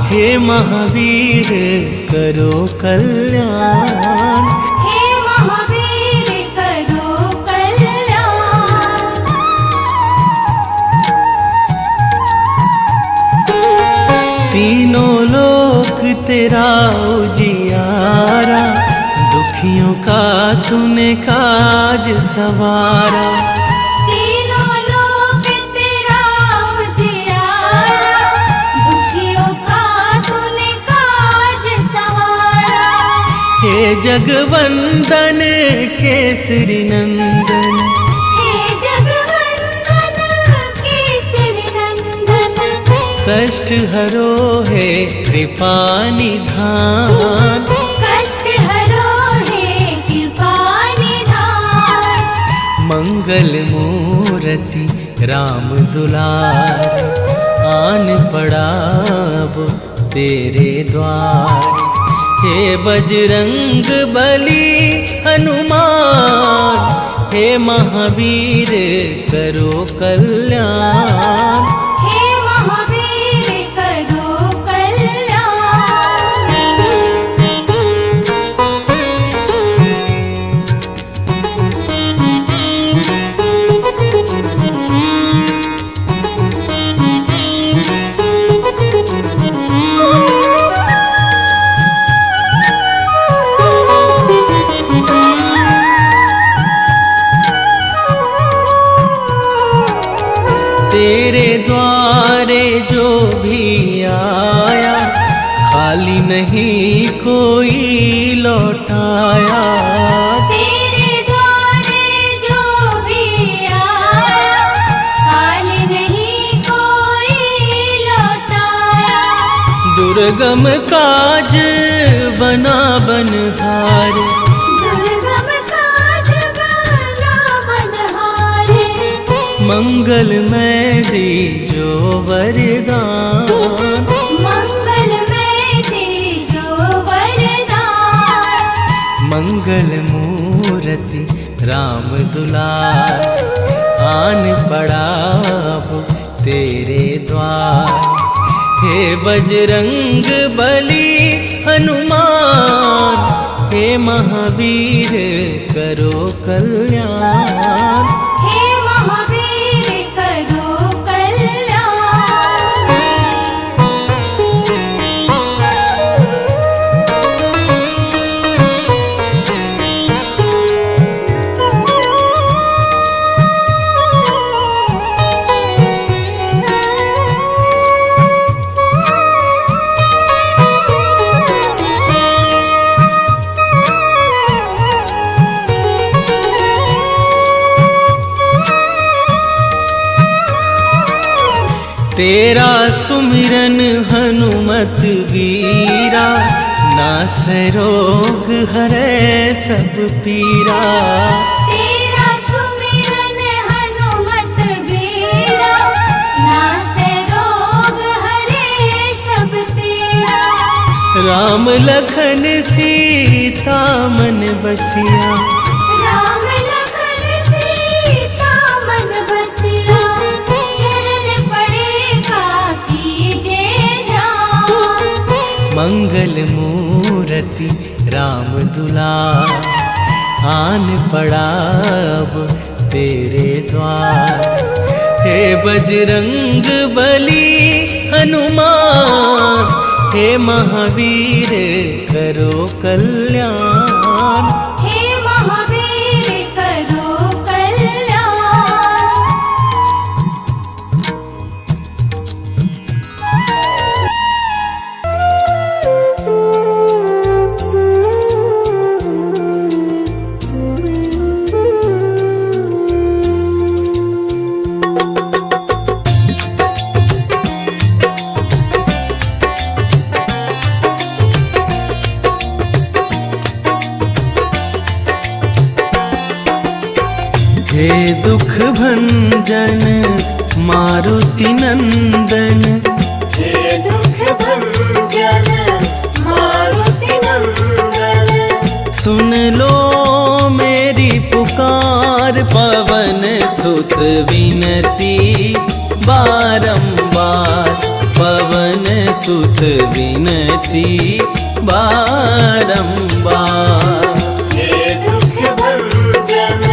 हे महावीर करो कल्याण। हे महावीर करो कल्याण। दुखियों का तूने काज सवारा, तीनों लोक तेरा उजियारा, दुखियों का तूने काज सवारा। हे जगवंदन केसरी नंदन, हे जगवंदन केसरी नंदन, कष्ट हरो है कृपा निधान, कष्ट हरो है कृपा निधान। मंगल मूर्ति राम दुलार, आन पड़ा अब तेरे द्वार। हे बजरंग बली हनुमान, हे महावीर करो कल्याण, हे महावीर करो तेरे द्वारे जो भी आया, खाली नहीं कोई लौटाया। तेरे द्वारे जो भी आया, खाली नहीं कोई लौटाया। दुर्गम काज बना बनहारे, दुर्गम काज बना बनहारे। मंगलमय दीजो वरदान, मंगलमय दीजो वरदान। मंगल मूर्ति राम दुलार, आन पड़ा अब तेरे द्वार। हे बजरंग बली हनुमान, हे महावीर करो कल्याण, हे महावीर करो तेरा सुमिरन हनुमत वीरा, नास रोग हरै सब पीरा। तेरा सुमिरन हनुमत वीरा, नासै रोग हरे सब पीरा। राम लखन सीता मन बसिया, राम लखन सीता मन बसिया। शरण पड़ेगा कीजे ध्यान, मंगल मूर्ति राम दुलार, आन पड़ा अब तेरे द्वार। हे बजरंग बली हनुमान, हे महावीर करो कल्याण, हे महावीर करो कल्याण। हे दुख भंजन मारुति नंदन, हे दुख भंजन मारुति नंदन। सुन लो मेरी पुकार, पवन सुत विनती बारंबार, पवन सुत विनती बारंबार। हे दुख भंजन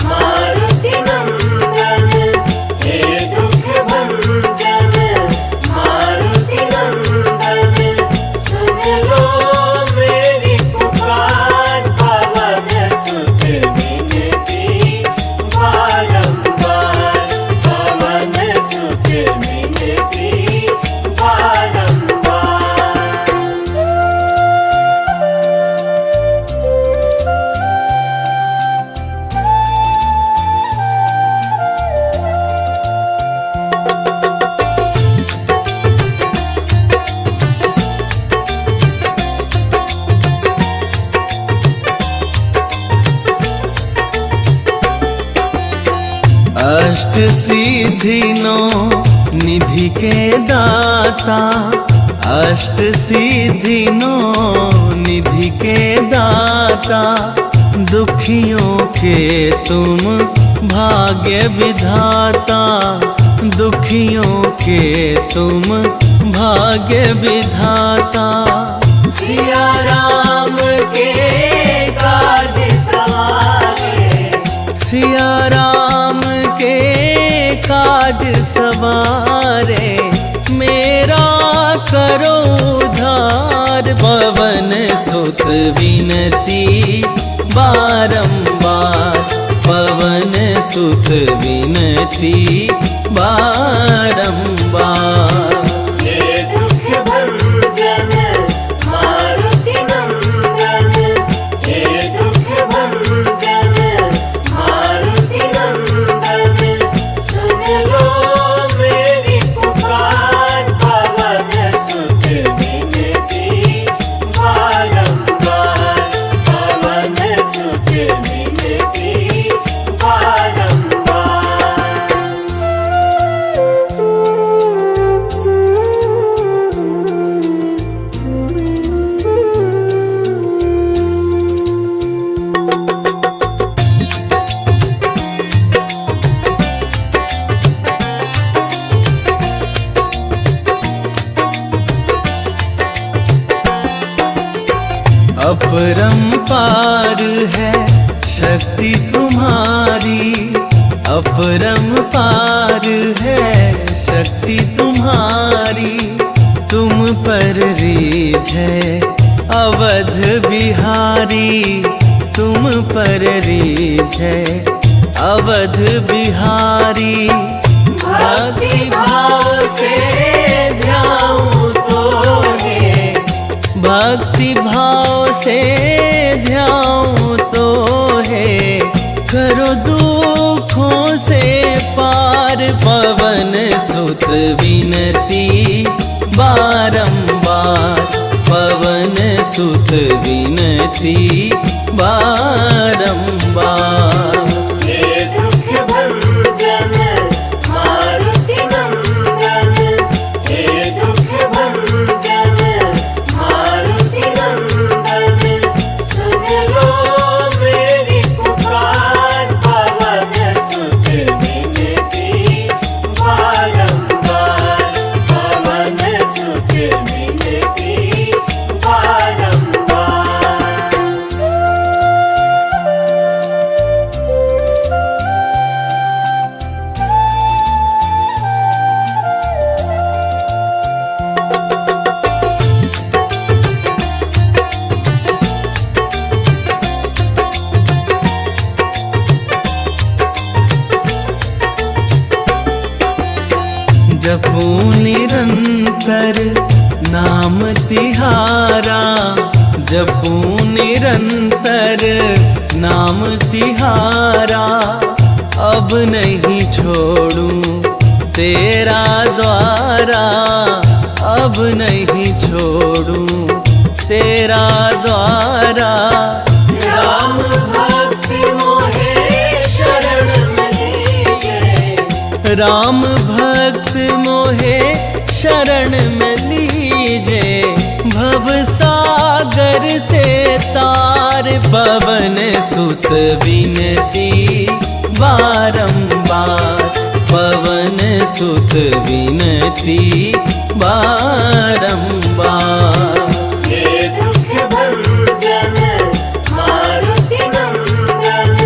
मारुति नंदन, हे दुख भंजन मारुति नंदन। सुन लो मेरी पुकार, अष्ट सिद्धि नौ निधि के दाता, अष्ट सिद्धि नौ निधि के दाता, दुखियों के तुम भाग्य विधाता, दुखियों के तुम भाग्य विधाता। सिया राम के काज सवारे, सिया राम के काज सवारे, मेरा करो उद्धार। पवन सुत विनती बारंबार, पवन सुत विनती बारंबार। हे दुख भंजन मारुति नंदन, हे दुख भंजन मारुति नंदन, सुन लो मेरी पुकार। पवन सुत विनती बारंबार, पवन सुत विनती बारंबार। अपरंपार है शक्ति तुम्हारी, अपरंपार है शक्ति तुम्हारी, तुम पर रीझ है अवध बिहारी, तुम पर रीझ है अवध बिहारी। भक्ति भाव से ध्याऊं तो है, भक्ति भाव से ध्याऊं तो है, करो दुखों से पार। पवन सुत विनती बारंबार, पवन सुत विनती बारंबार। हे दुख भंजन मारुति नंदन, हे दुख भंजन मारुति नंदन, सुन लो मेरी पुकार। पवन सुत विनती बारंबार, पवन सुत विनती बारंबार। जपूं निरंतर नाम तिहारा, जपूं निरंतर नाम तिहारा, अब नहीं छोड़ूं तेरा द्वारा, अब नहीं छोड़ूं तेरा द्वारा। राम भक्ति मोहे शरण में लीजे, राम भक्त मोहे शरण में लीजे, भव सागर से तार। पवन सुत विनती बारंबार, पवन सुत विनती बारंबार। हे दुख भंजन मारुति नंदन,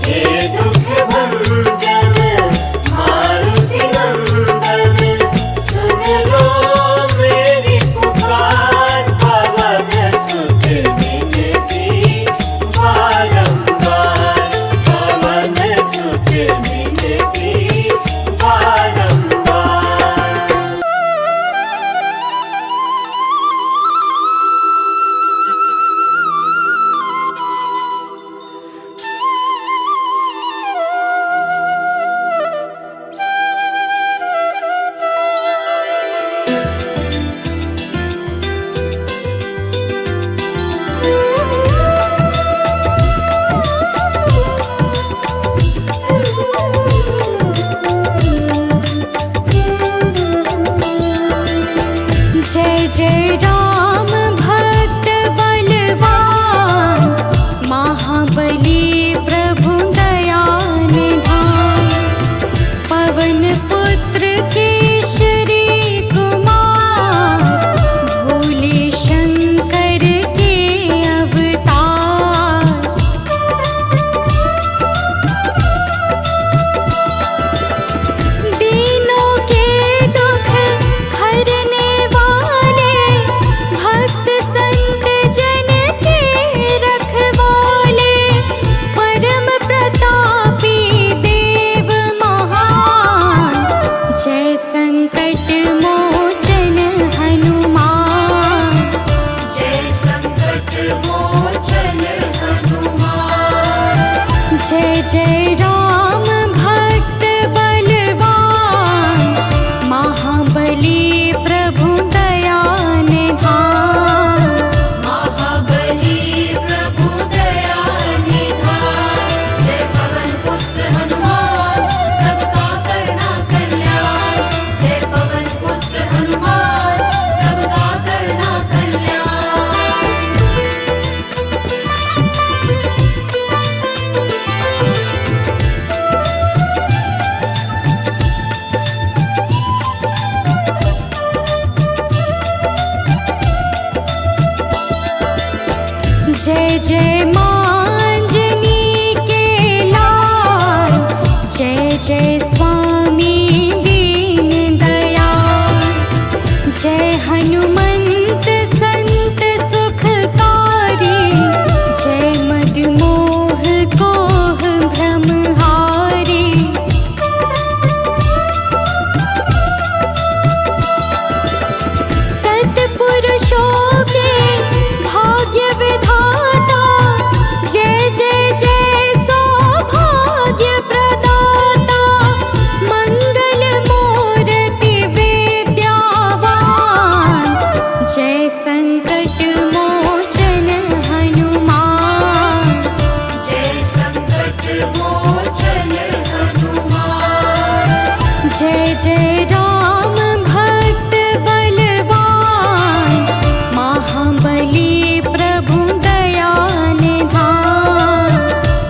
हे दुख भंजन मारुति नंदन, सुन लो मेरी पुकार। पवन सुत विनती बारंबार, पवन सुत विनती बारंबार। जय जय राम भक्त बलवान, महाबली प्रभु दया निधान। महाबली प्रभु दया निधान, जय पवन पुत्र हनुमान सबका करना कल्याण। जय पवन पुत्र हनुमान सबका करना कल्याण। जय जय मांजनी के लाल, जय जय स्वामी दीन दयाल। जय हनुमंत संत सुखकारी, जय मदमोह कोह भ्रमहारी। सतपुरुषों के भाग्य विधाता, जय जय जय सौभाग्य प्रदाता। मंगल मूर्ति विद्यावान, जय संकट मोचन हनुमान। जय संकट मोचन हनुमान। जय जय राम भक्त बलवान, महाबली प्रभु दया निधान।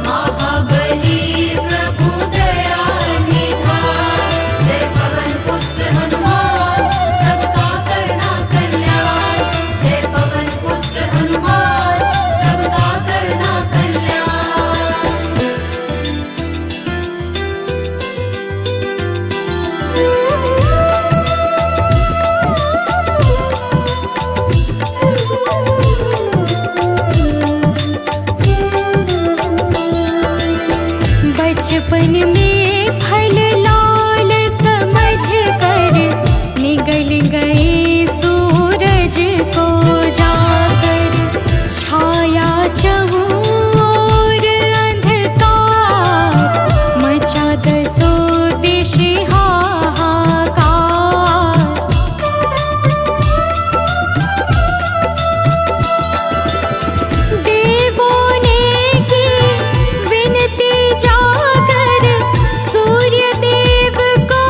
महाबली प्रभु दया निधान, जय पवन पुत्र हनुमान सबका करना कल्याण। जय पवन पुत्र हनुमान सबका करना कल्याण। बचपन में फल लाल समझ कर, निगल गए सूरज को जाकर। छाया चहु ओर अंधकार, मचा दसों दिश हाहाकार। देवों ने की विनती जाकर, सूर्य देव को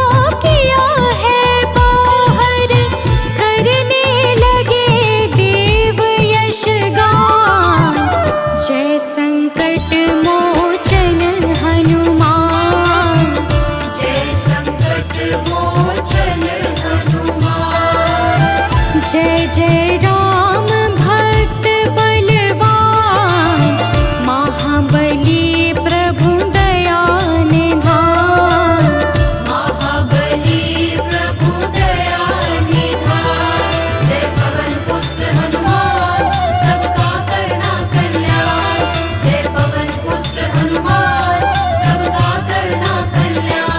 किया है बाहर। करने लगे देव यश गान, जय संकट मोचन हनुमान। जय संकट मोचन हनुमान। जय जय राम भक्त बलवान, महाबली प्रभु दया निधान। महाबली प्रभु दया निधान, जय पवन पुत्र हनुमान सबका करना कल्याण। जय पवन पुत्र हनुमान सबका करना कल्याण।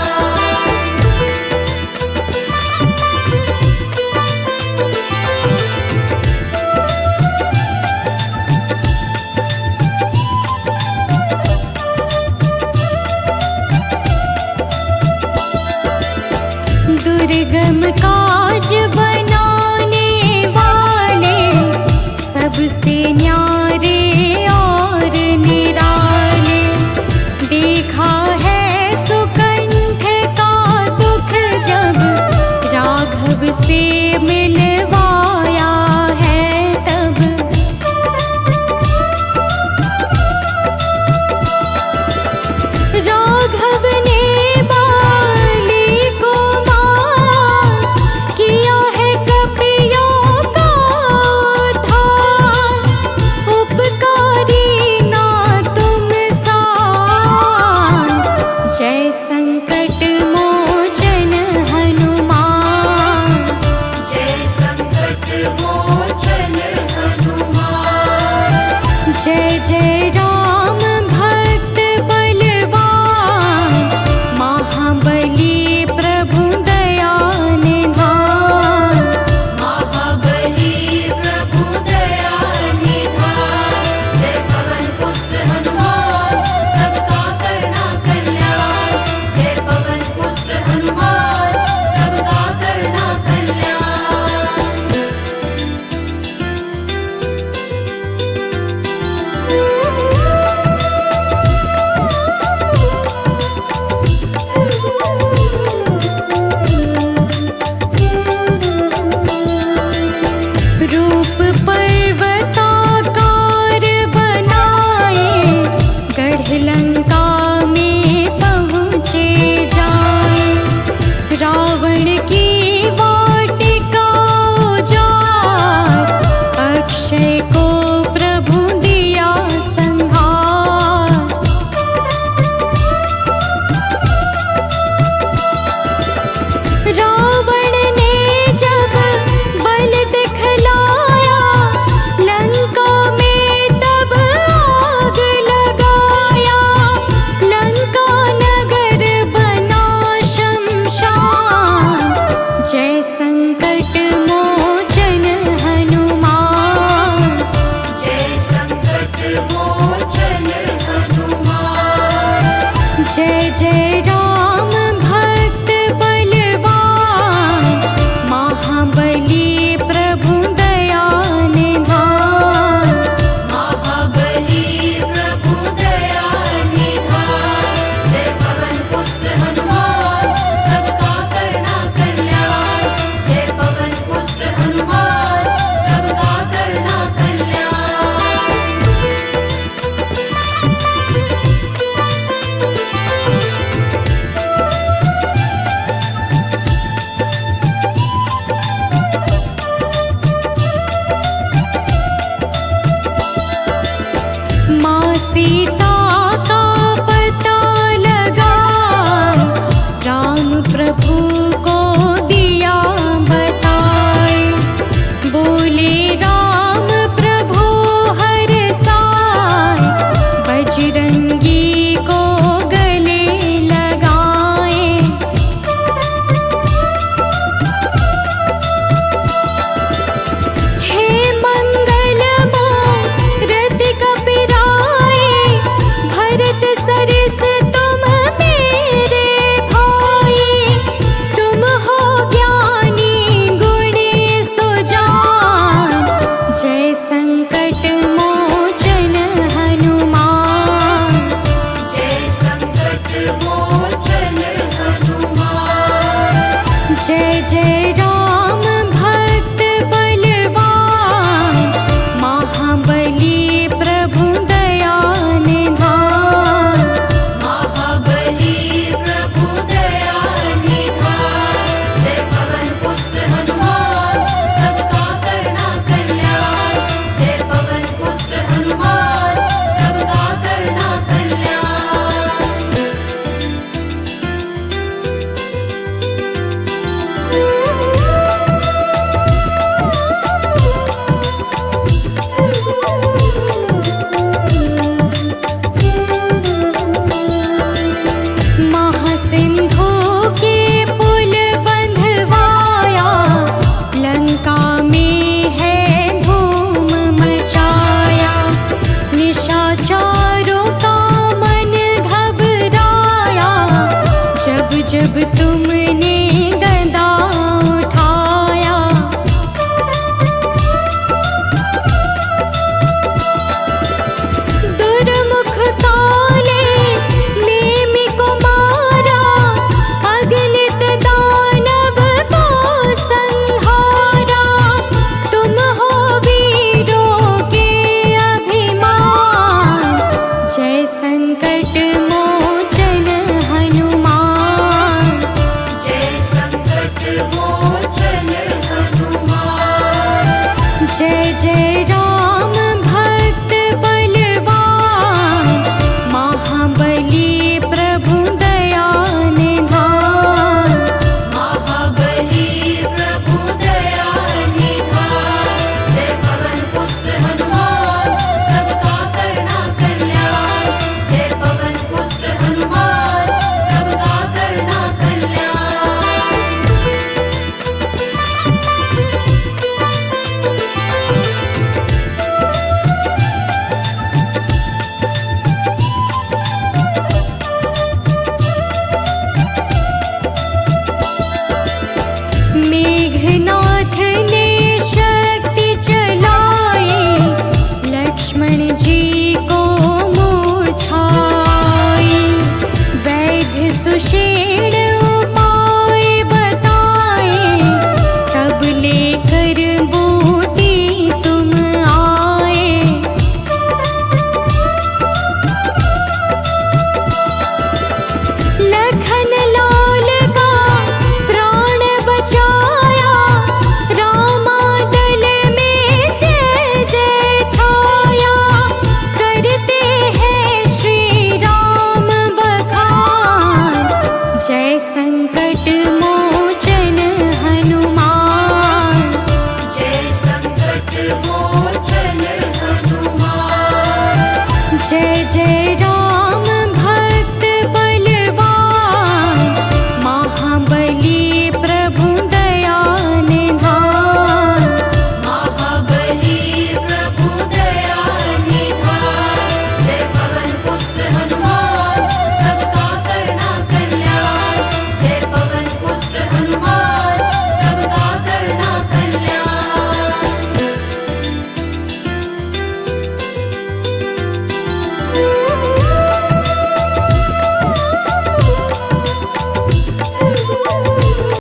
दुर्गम का